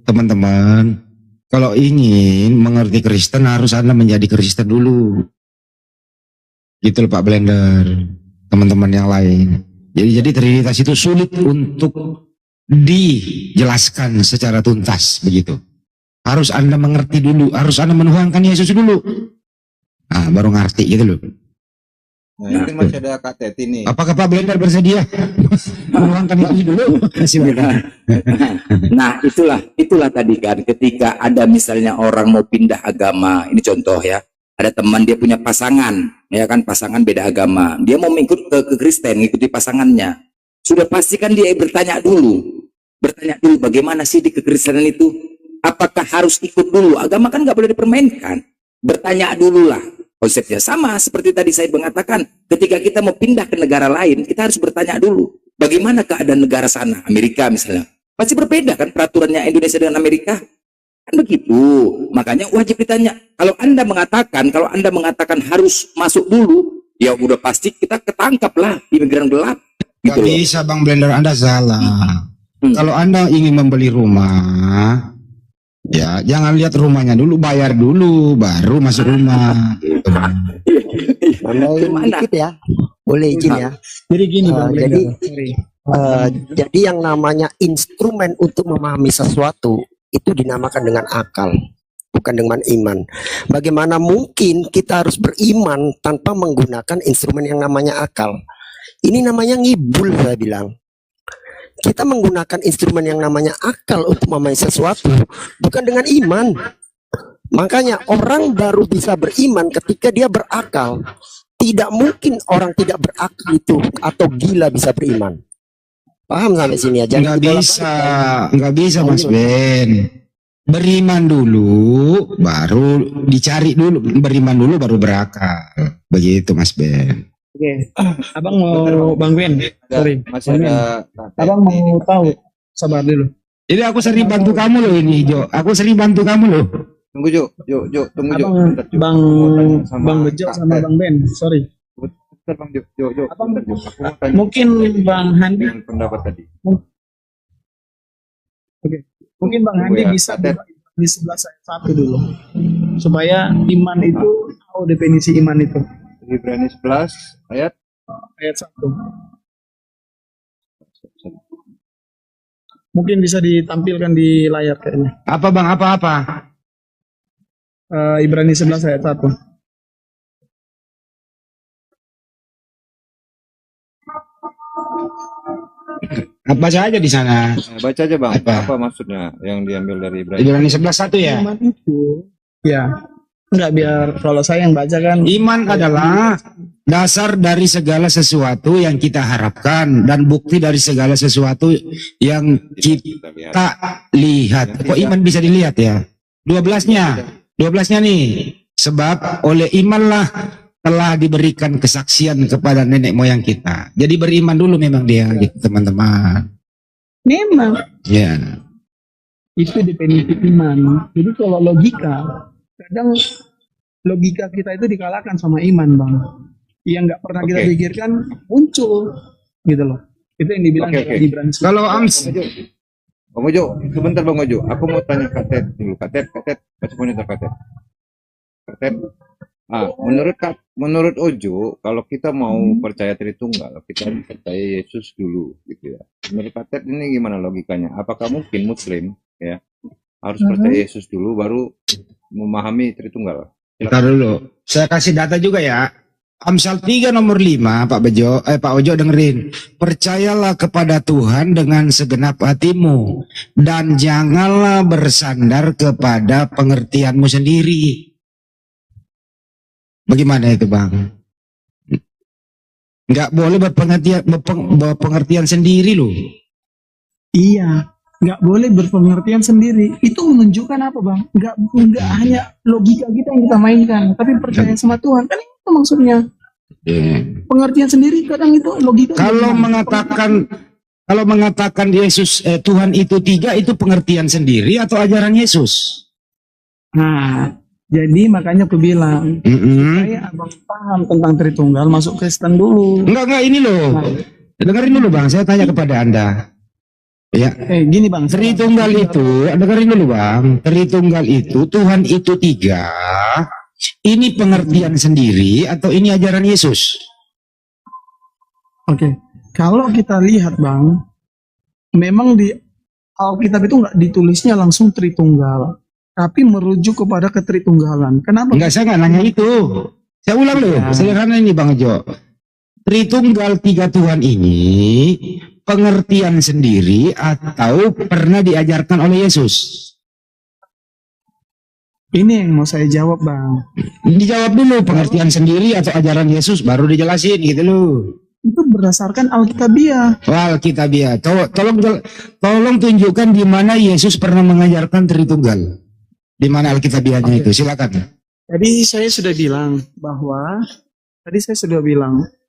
teman-teman, kalau ingin mengerti Kristen harus Anda menjadi Kristen dulu. Gitu loh Pak Blender, teman-teman yang lain. Jadi Trinitas itu sulit untuk dijelaskan secara tuntas begitu. Harus Anda mengerti dulu, harus Anda menuhankan Yesus dulu. Nah, baru ngerti gitu loh. Nah, ini masih ada Kak Teti nih. Apakah Pak Blender bersedia menuhankan Yesus dulu? Silakan. Nah, itulah tadi kan ketika ada misalnya orang mau pindah agama, ini contoh ya. Ada teman dia punya pasangan, ya kan pasangan beda agama. Dia mau ikut ke Kristen, ngikuti pasangannya. Sudah pasti kan dia bertanya dulu bagaimana sih di kekristenan itu? Apakah harus ikut dulu? Agama kan nggak boleh dipermainkan. Bertanya dulu lah. Konsepnya sama seperti tadi saya mengatakan, ketika kita mau pindah ke negara lain, kita harus bertanya dulu, bagaimana keadaan negara sana, Amerika misalnya. Pasti berbeda kan peraturannya Indonesia dengan Amerika? Kan begitu. Makanya wajib ditanya. Kalau Anda mengatakan harus masuk dulu, ya udah pasti kita ketangkap lah, imigran gelap. Nggak Gitu loh. bisa Bang Blender, Anda salah. Kalau Anda ingin membeli rumah, ya jangan lihat rumahnya dulu, bayar dulu, baru masuk rumah. Gitu, Bang. Nambahin Gimana? dikit ya, boleh izin ya. Jadi gini Bang jadi Blender. Sorry. jadi yang namanya instrumen untuk memahami sesuatu itu dinamakan dengan akal, bukan dengan iman. Bagaimana mungkin kita harus beriman tanpa menggunakan instrumen yang namanya akal? Ini namanya ngibul, saya bilang. Kita menggunakan instrumen yang namanya akal untuk memahami sesuatu, bukan dengan iman. Makanya orang baru bisa beriman ketika dia berakal. Tidak mungkin orang tidak berakal itu atau gila bisa beriman. Paham sampai sini aja? Nggak bisa Mas Ben. Beriman dulu, baru dicari dulu. Beriman dulu, baru berakal. Begitu Mas Ben. Oke. Abang mau Bang Ben. Sorry. Masih ada Abang mau tahu? Sabar dulu. Jadi aku sering bantu kamu loh ini, Jo. Aku sering bantu kamu loh. Tunggu Jo, tunggu Jo. Abang Bentar, Jo. Bang Aku mau tanya sama Bang Bejo sama Kak Bang Ben. Sorry. Bentar Bang Jo. Abang, Bentar, Jo. Aku mau tanya Mungkin Bang Handi, dengan pendapat tadi. mungkin Bang Tunggu Handi ya, bisa Ted. di 11 ayat 1 dulu. Supaya iman itu tahu definisi iman itu. Ibrani 11 ayat Ayat 1. Mungkin bisa ditampilkan di layar kayaknya. Apa Bang? Apa-apa? Ibrani 11 ayat 1. Baca aja di sana. baca aja Bang. Apa? Apa maksudnya yang diambil dari Ibrani? Ibrani 11:1 ya. Iman itu, ya, enggak, biar kalau saya yang baca kan. Iman adalah dasar dari segala sesuatu yang kita harapkan dan bukti dari segala sesuatu yang Kita lihat. kita lihat. Kok iman bisa dilihat ya? 12-nya nih. Sebab oleh imanlah telah diberikan kesaksian kepada nenek moyang kita. Jadi beriman dulu memang dia gitu teman-teman. Memang Ya. itu definisi iman. Jadi kalau logika, kadang logika kita itu dikalahkan sama iman, Bang. Yang nggak pernah kita Oke. pikirkan muncul, gitu loh. Itu yang dibilang Oke, dalam oke. Ibrani 11. Kalau Ams Bang Ojo, sebentar Bang Ojo. Aku mau tanya Kak Ted dulu. Kak Ted, baca monitor Kak Ted. Kak Ted. Menurut Ojo, kalau kita mau percaya Tritunggal, kita harus percaya Yesus dulu, gitu ya. Menurut Kak Ted ini gimana logikanya? Apakah mungkin Muslim, ya, harus percaya Yesus dulu baru memahami Tritunggal? Bentar dulu. Saya kasih data juga ya. Amsal 3 nomor 5, Pak Ojo dengerin. Percayalah kepada Tuhan dengan segenap hatimu dan janganlah bersandar kepada pengertianmu sendiri. Bagaimana itu, Bang? Nggak boleh berpengertian sendiri loh. Iya, nggak boleh berpengertian sendiri. Itu menunjukkan apa, Bang? Nggak hanya logika kita yang kita mainkan, tapi percaya sama Tuhan. Kan itu maksudnya. Pengertian sendiri kadang itu logika. Kalau mengatakan Yesus Tuhan itu 3, itu pengertian sendiri atau ajaran Yesus? Nah, jadi makanya aku bilang, saya abang paham tentang Tritunggal, masuk Kristen dulu. Enggak ini loh. Dengerin dulu Bang, saya tanya kepada Anda. Ya, Gini Bang, Tritunggal itu, dengerin dulu Bang. Tritunggal itu, Tuhan itu 3. Ini pengertian sendiri atau ini ajaran Yesus? Oke. Kalau kita lihat Bang, memang di Alkitab itu nggak ditulisnya langsung Tritunggal, tapi merujuk kepada ketritunggalan. Kenapa? Enggak, saya nggak nanya itu. Saya ulang loh, sederhana ini Bang Jo. Tritunggal 3 Tuhan ini pengertian sendiri atau pernah diajarkan oleh Yesus? Ini yang mau saya jawab Bang. Dijawab dulu, pengertian sendiri atau ajaran Yesus, baru dijelasin gitu loh. Itu berdasarkan Alkitabiah. Wah, Alkitabiah. Tolong tunjukkan di mana Yesus pernah mengajarkan Tritunggal. Di mana Alkitabiahnya itu? Silakan. Tadi saya sudah bilang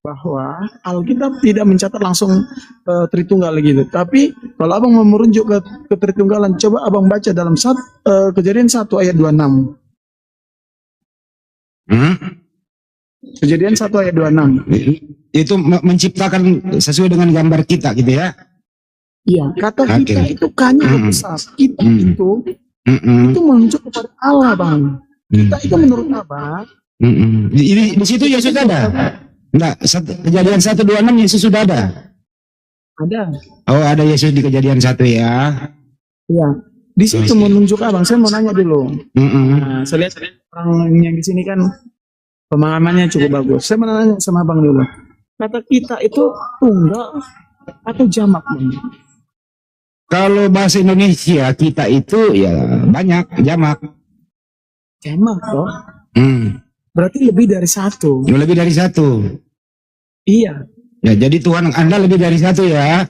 bahwa Alkitab tidak mencatat langsung Tritunggal gitu. Tapi kalau abang mau merujuk ke Tritunggalan, coba abang baca dalam Kejadian 1 ayat 26. Kejadian 1 ayat 26. Itu menciptakan sesuai dengan gambar kita gitu ya. Iya, kata Oke. kita itu kanya besar. Kita itu menunjuk kepada Allah, Bang. Kita itu menurut abang, Di situ Yesus ada. Enggak, Kejadian 1:26 Yesus sudah ada. ada. Oh, ada Yesus di Kejadian 1 ya. Iya. Di situ menunjuk abang. Saya mau nanya dulu. Nah, saya lihat orang yang di sini kan pemahamannya cukup bagus. Saya mau nanya sama abang dulu. Kata kita itu tunggal atau jamak, Bang? Kalau bahasa Indonesia kita itu ya banyak jamak. Jamak toh. Berarti lebih dari satu. Lebih dari satu. Iya, Ya, jadi Tuhan Anda lebih dari satu ya.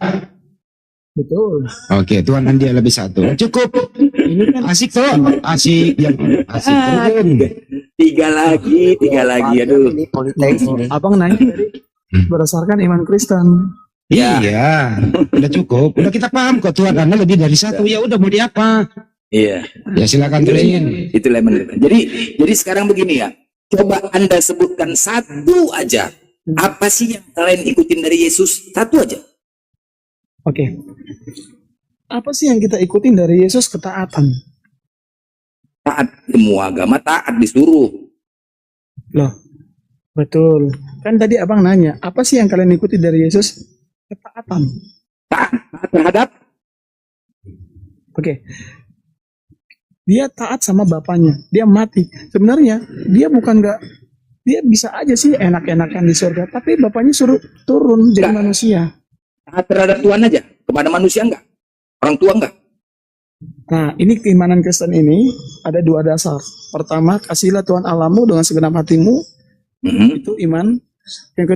betul. Oke, Tuhan Anda lebih satu. Cukup. Ini kan Asik toh. Asik yang asik. Tiga lagi, aduh. Ini politeis ini. abang nanya tadi berdasarkan iman Kristen. Ya. Iya, udah cukup. Udah kita paham kok Tuhan Anda lebih dari satu. Ya udah mau diapa? Iya. Ya silakan terusin. Itulah yang benar. Jadi sekarang begini ya. Coba Anda sebutkan satu aja. Apa sih yang kalian ikutin dari Yesus? Satu aja. Oke. Apa sih yang kita ikutin dari Yesus? Ketaatan. Taat, semua agama taat disuruh. Loh, betul. Kan tadi abang nanya, apa sih yang kalian ikuti dari Yesus? Ketaatan. Taat terhadap Oke. Dia taat sama bapaknya. Dia mati. Sebenarnya dia dia bisa aja sih enak-enakan di surga, tapi bapaknya suruh turun jadi Enggak. manusia. taat terhadap Tuhan aja. Kepada manusia enggak? Orang tua enggak? Nah, ini keimanan Kristen ini ada dua dasar. Pertama, kasihlah Tuhan Allahmu dengan segenap hatimu. Mhm. Itu iman. Yang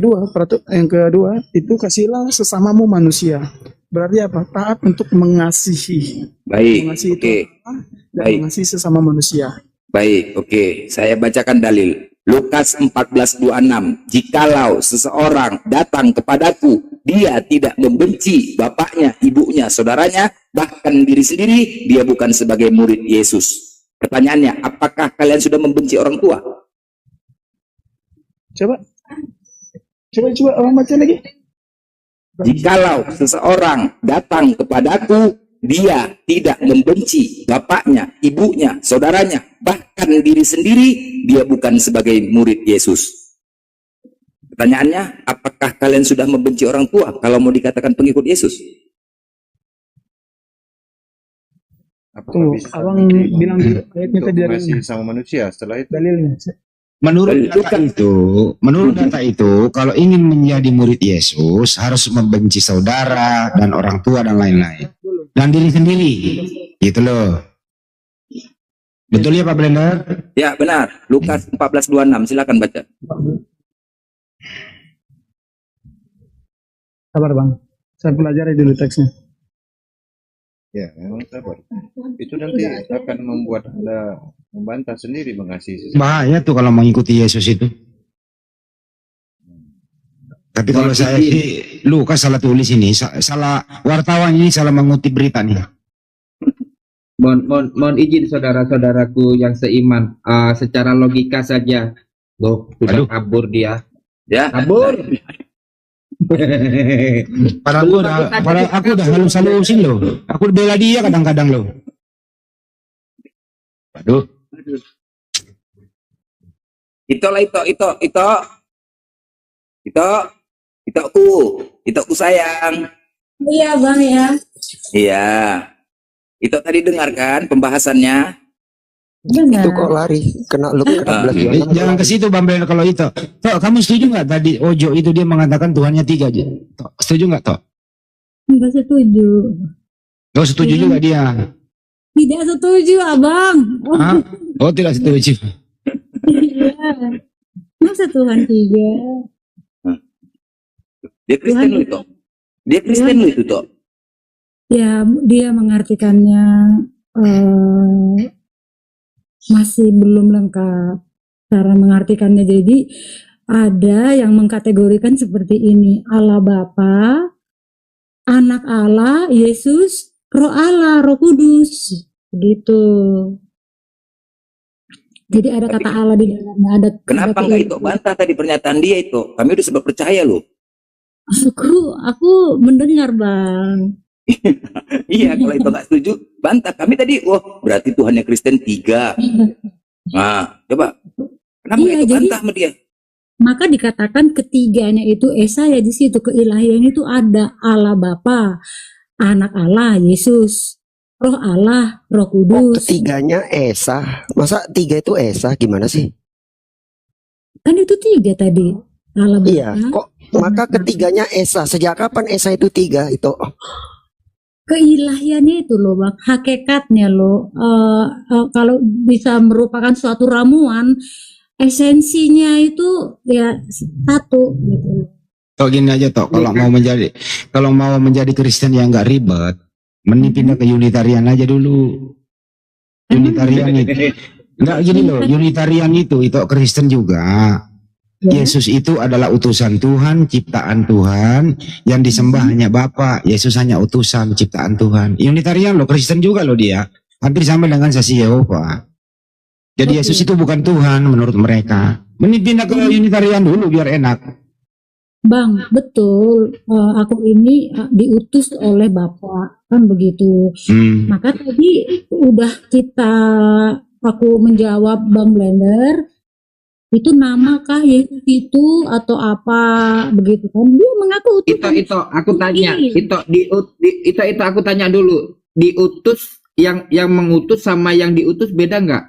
kedua itu kasihlah sesamamu manusia. Berarti apa? Taat untuk mengasihi. Baik. Mengasihi Oke. Tuhan dan Baik. mengasihi sesama manusia. Baik, oke. Saya bacakan dalil. Lukas 14:26. Jikalau seseorang datang kepadaku, dia tidak membenci bapaknya, ibunya, saudaranya, bahkan diri sendiri, dia bukan sebagai murid Yesus. Pertanyaannya, apakah kalian sudah membenci orang tua? Coba orang baca lagi. Jikalau seseorang datang kepadaku, dia tidak membenci bapaknya, ibunya, saudaranya, bahkan diri sendiri, dia bukan sebagai murid Yesus. Pertanyaannya, apakah kalian sudah membenci orang tua kalau mau dikatakan pengikut Yesus? Apakah Tuh, bisa abang bilang dulu ayatnya untuk tadi mengasihi dalilnya. sama manusia setelah itu? Dalilnya. Menurut data itu, kalau ingin menjadi murid Yesus harus membenci saudara dan orang tua dan lain-lain, dan diri sendiri, gitu loh. Betul ya Pak Blender? Ya, benar. Lukas 14:26. Silakan baca. Sabar bang, saya pelajari dulu teksnya. Ya, memang sabar. Itu nanti akan membuat Anda membantah sendiri mengasihi sesama. Bahaya tuh kalau mengikuti Yesus itu. Tapi kalau saya sih, Lukas salah tulis ini, salah wartawan ini salah mengutip berita nih. Mohon izin saudara-saudaraku yang seiman, secara logika saja, loh sudah Aduh. kabur dia, Ya. kabur. Padahal aku udah halus-halusin loh. Aku bela dia kadang-kadang loh. Aduh. Itoku sayang. Iya bang ya. Iya. Itu tadi dengarkan pembahasannya. Benar. Itu kok lari kena lu kena 14 Jangan ke situ Bang Bel kalau itu. Tok, kamu setuju nggak tadi Ojo itu dia mengatakan Tuhannya 3 aja? Tok, setuju nggak Tok? Enggak setuju. Kau setuju juga dia? Tidak setuju abang. Hah? Oh tidak setuju. Iya. Masa Tuhan tiga? Dia Kristen lu itu. Dia Kristen lu itu toh. Ya dia mengartikannya masih belum lengkap. cara mengartikannya. Jadi ada yang mengkategorikan seperti ini: Allah Bapa, Anak Allah, Yesus, Roh Allah, Roh Kudus, gitu. Jadi ada kata Allah di dalamnya. Ada. Kenapa nggak itu bantah tadi pernyataan dia itu? Kami udah sempat percaya loh. Aku mendengar, Bang. Iya, kalau itu nggak setuju, bantah. Kami tadi, wah berarti Tuhannya Kristen 3. Nah, coba. Kenapa Iya, itu jadi bantah sama dia? maka dikatakan ketiganya itu esa ya, di situ keilahian itu ada Allah Bapa, Anak Allah, Yesus, Roh Allah, Roh Oh, Kudus. ketiganya Esa. Masa 3 itu Esa? Gimana sih? Kan itu 3 tadi. Allah Iya, Bapa, kok maka ketiganya Esa. Sejak kapan Esa itu 3 itu? keilahiannya itu loh, Bang, hakikatnya loh. Kalau bisa merupakan suatu ramuan, esensinya itu ya satu gitu. Tok gini aja Tok, kalau mau menjadi Kristen yang nggak ribet, mending pindah ke Unitarian aja dulu. Unitarian itu. Enggak gini loh, Unitarian itu Kristen juga. Ya. Yesus itu adalah utusan Tuhan, ciptaan Tuhan, yang disembah hanya Bapa. Yesus hanya utusan, ciptaan Tuhan. Unitarian loh, Kristen juga loh dia. Hampir sama dengan saksi Yehova. Jadi Oke. Yesus itu bukan Tuhan menurut mereka. Mending pindah ke Unitarian dulu biar enak. Bang, betul. Aku ini diutus oleh Bapa, kan begitu. Maka tadi udah aku menjawab Bang Blender, itu namakah Yesus itu atau apa begitu kan? Dia mengaku utusan. Itu aku tanya, Iya. itu aku tanya dulu. Diutus yang mengutus sama yang diutus beda nggak?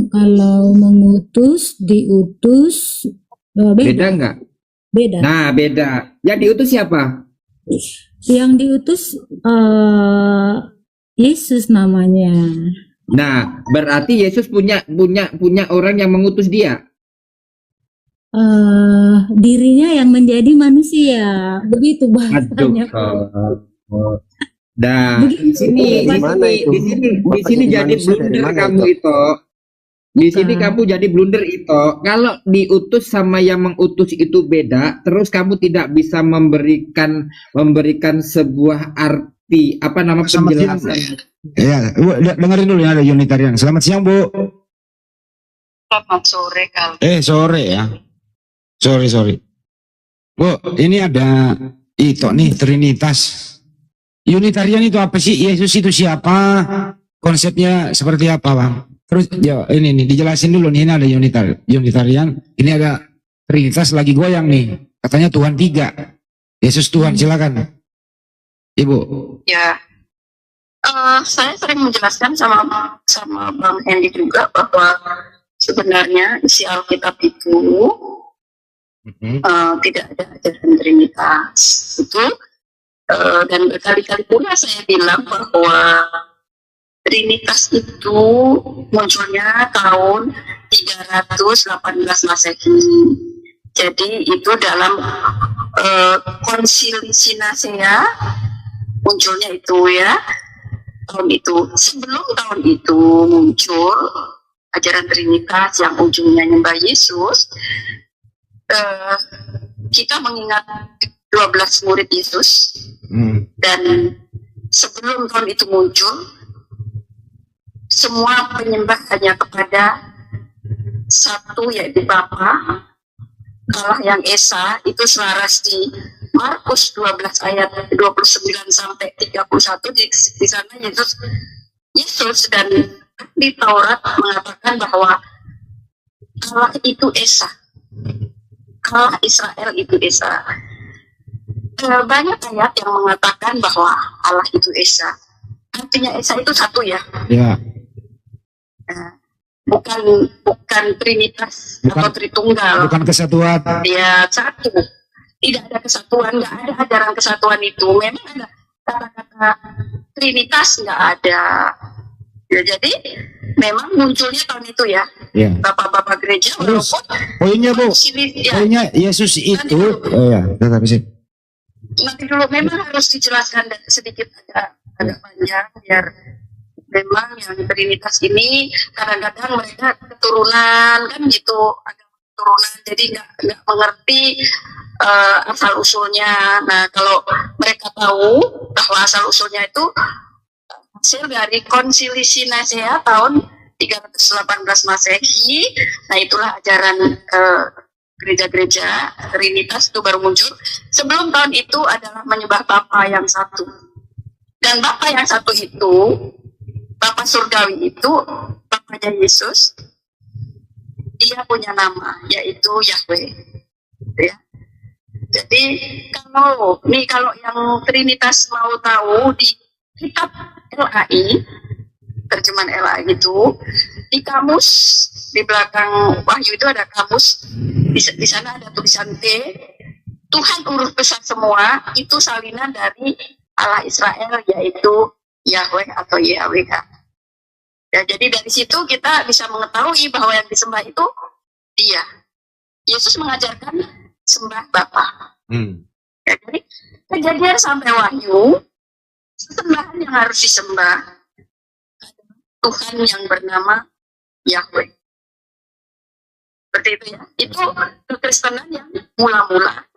Kalau mengutus, diutus, Beda beda. nggak? Beda. Nah, beda. Yang diutus siapa? Yang diutus Yesus namanya. Nah, berarti Yesus punya orang yang mengutus dia. Dirinya yang menjadi manusia, begitu bahasanya. Nah, di sini Gimana itu? di sini jadi Manusia dari blunder mana kamu itu. Di sini kamu jadi blunder itu. Kalau diutus sama yang mengutus itu beda, terus kamu tidak bisa memberikan sebuah arti Selamat siang. penjelasan. Ya, Bu, dengerin dulu ya, ada Unitarian. Selamat siang, Bu. Selamat sore kalau Sore ya. Sorry. Bu, ini ada nih Trinitas. Unitarian itu apa sih? Yesus itu siapa? Konsepnya seperti apa, Bang? Terus ya ini nih dijelasin dulu nih, ini ada Unitarian, ini ada Trinitas lagi goyang nih. Katanya Tuhan 3. Yesus Tuhan, silakan. Ibu. ya saya sering menjelaskan sama Bang Hendy juga bahwa sebenarnya isi Alkitab itu tidak ada ajaran Trinitas itu, dan berkali-kali pula saya bilang bahwa Trinitas itu munculnya tahun 318 Masehi. Jadi itu dalam konsili Sinasea munculnya itu ya, tahun itu. Sebelum tahun itu muncul ajaran Trinitas yang ujungnya nyembah Yesus, kita mengingat 12 murid Yesus, dan sebelum tahun itu muncul, semua penyembah hanya kepada satu, yaitu Bapa, Allah yang Esa. Itu selaras di Markus 12 ayat 29 sampai 31. Di sana Yesus dan di Taurat mengatakan bahwa Allah itu Esa, Allah Israel itu Esa. Banyak ayat yang mengatakan bahwa Allah itu Esa. Artinya Esa itu satu ya. Ya. Bukan Trinitas atau Tritunggal. Bukan kesatuan. Ya, satu. Tidak ada kesatuan, nggak ada ajaran kesatuan itu. Memang ada kata-kata Trinitas, nggak ada. Ya, jadi memang munculnya tahun itu ya. Ya. Bapak-bapak gereja Terus, walaupun poinnya Bu, ya, poinnya Yesus itu, tetap sih. nanti dulu memang harus dijelaskan sedikit agak panjang biar memang yang Trinitas ini kadang-kadang mereka keturunan kan gitu, agama keturunan, jadi nggak mengerti asal usulnya. Nah, kalau mereka tahu bahwa asal usulnya itu hasil dari Konsili Nisea tahun 318 Masehi, nah itulah ajaran gereja-gereja Trinitas itu baru muncul. Sebelum tahun itu adalah menyembah Bapa yang satu. Dan Bapa yang satu itu, Bapa surgawi itu, Bapanya Yesus, dia punya nama, yaitu Yahweh. Ya. Jadi kalau yang Trinitas mau tahu di kitab LAI, terjemahan LAI itu, di kamus di belakang Wahyu itu ada kamus, di sana ada tulisan T, Tuhan urus besar semua, itu salinan dari Allah Israel, yaitu Yahweh atau YHWH. Ya, jadi dari situ kita bisa mengetahui bahwa yang disembah itu dia. Yesus mengajarkan sembah Bapa. Ya, jadi Kejadian sampai Wahyu, sembahan yang harus disembah Tuhan yang bernama Yahweh. Seperti itu ya. Itu kekristenan yang mula-mula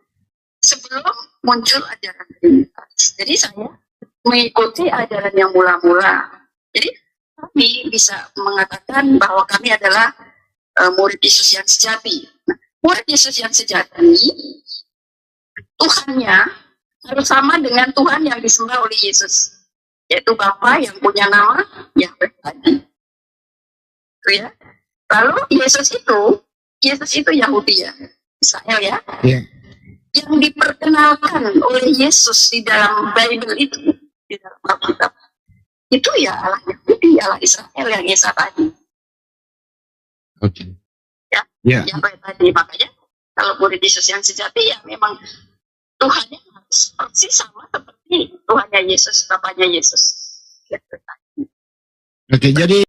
sebelum muncul ajaran Trinitas. Jadi saya mengikuti ajaran yang mula-mula. Jadi kami bisa mengatakan bahwa kami adalah murid Yesus yang sejati. Nah, murid Yesus yang sejati, Tuhannya harus sama dengan Tuhan yang disembah oleh Yesus, yaitu Bapa yang punya nama Yahweh tadi. Itu ya. Lalu Yesus itu Yahudi ya, Israel ya. Yeah. Yang diperkenalkan oleh Yesus di dalam Bible itu, di dalam Alkitab, itu ya Allah Yahudi, Allah Israel yang Esa tadi. Oke. Ya, Yeah. Yahweh tadi. Makanya kalau murid Yesus yang sejati ya memang Tuhannya harus persis sama seperti Tuhannya Yesus, Bapaknya Yesus. Oke, jadi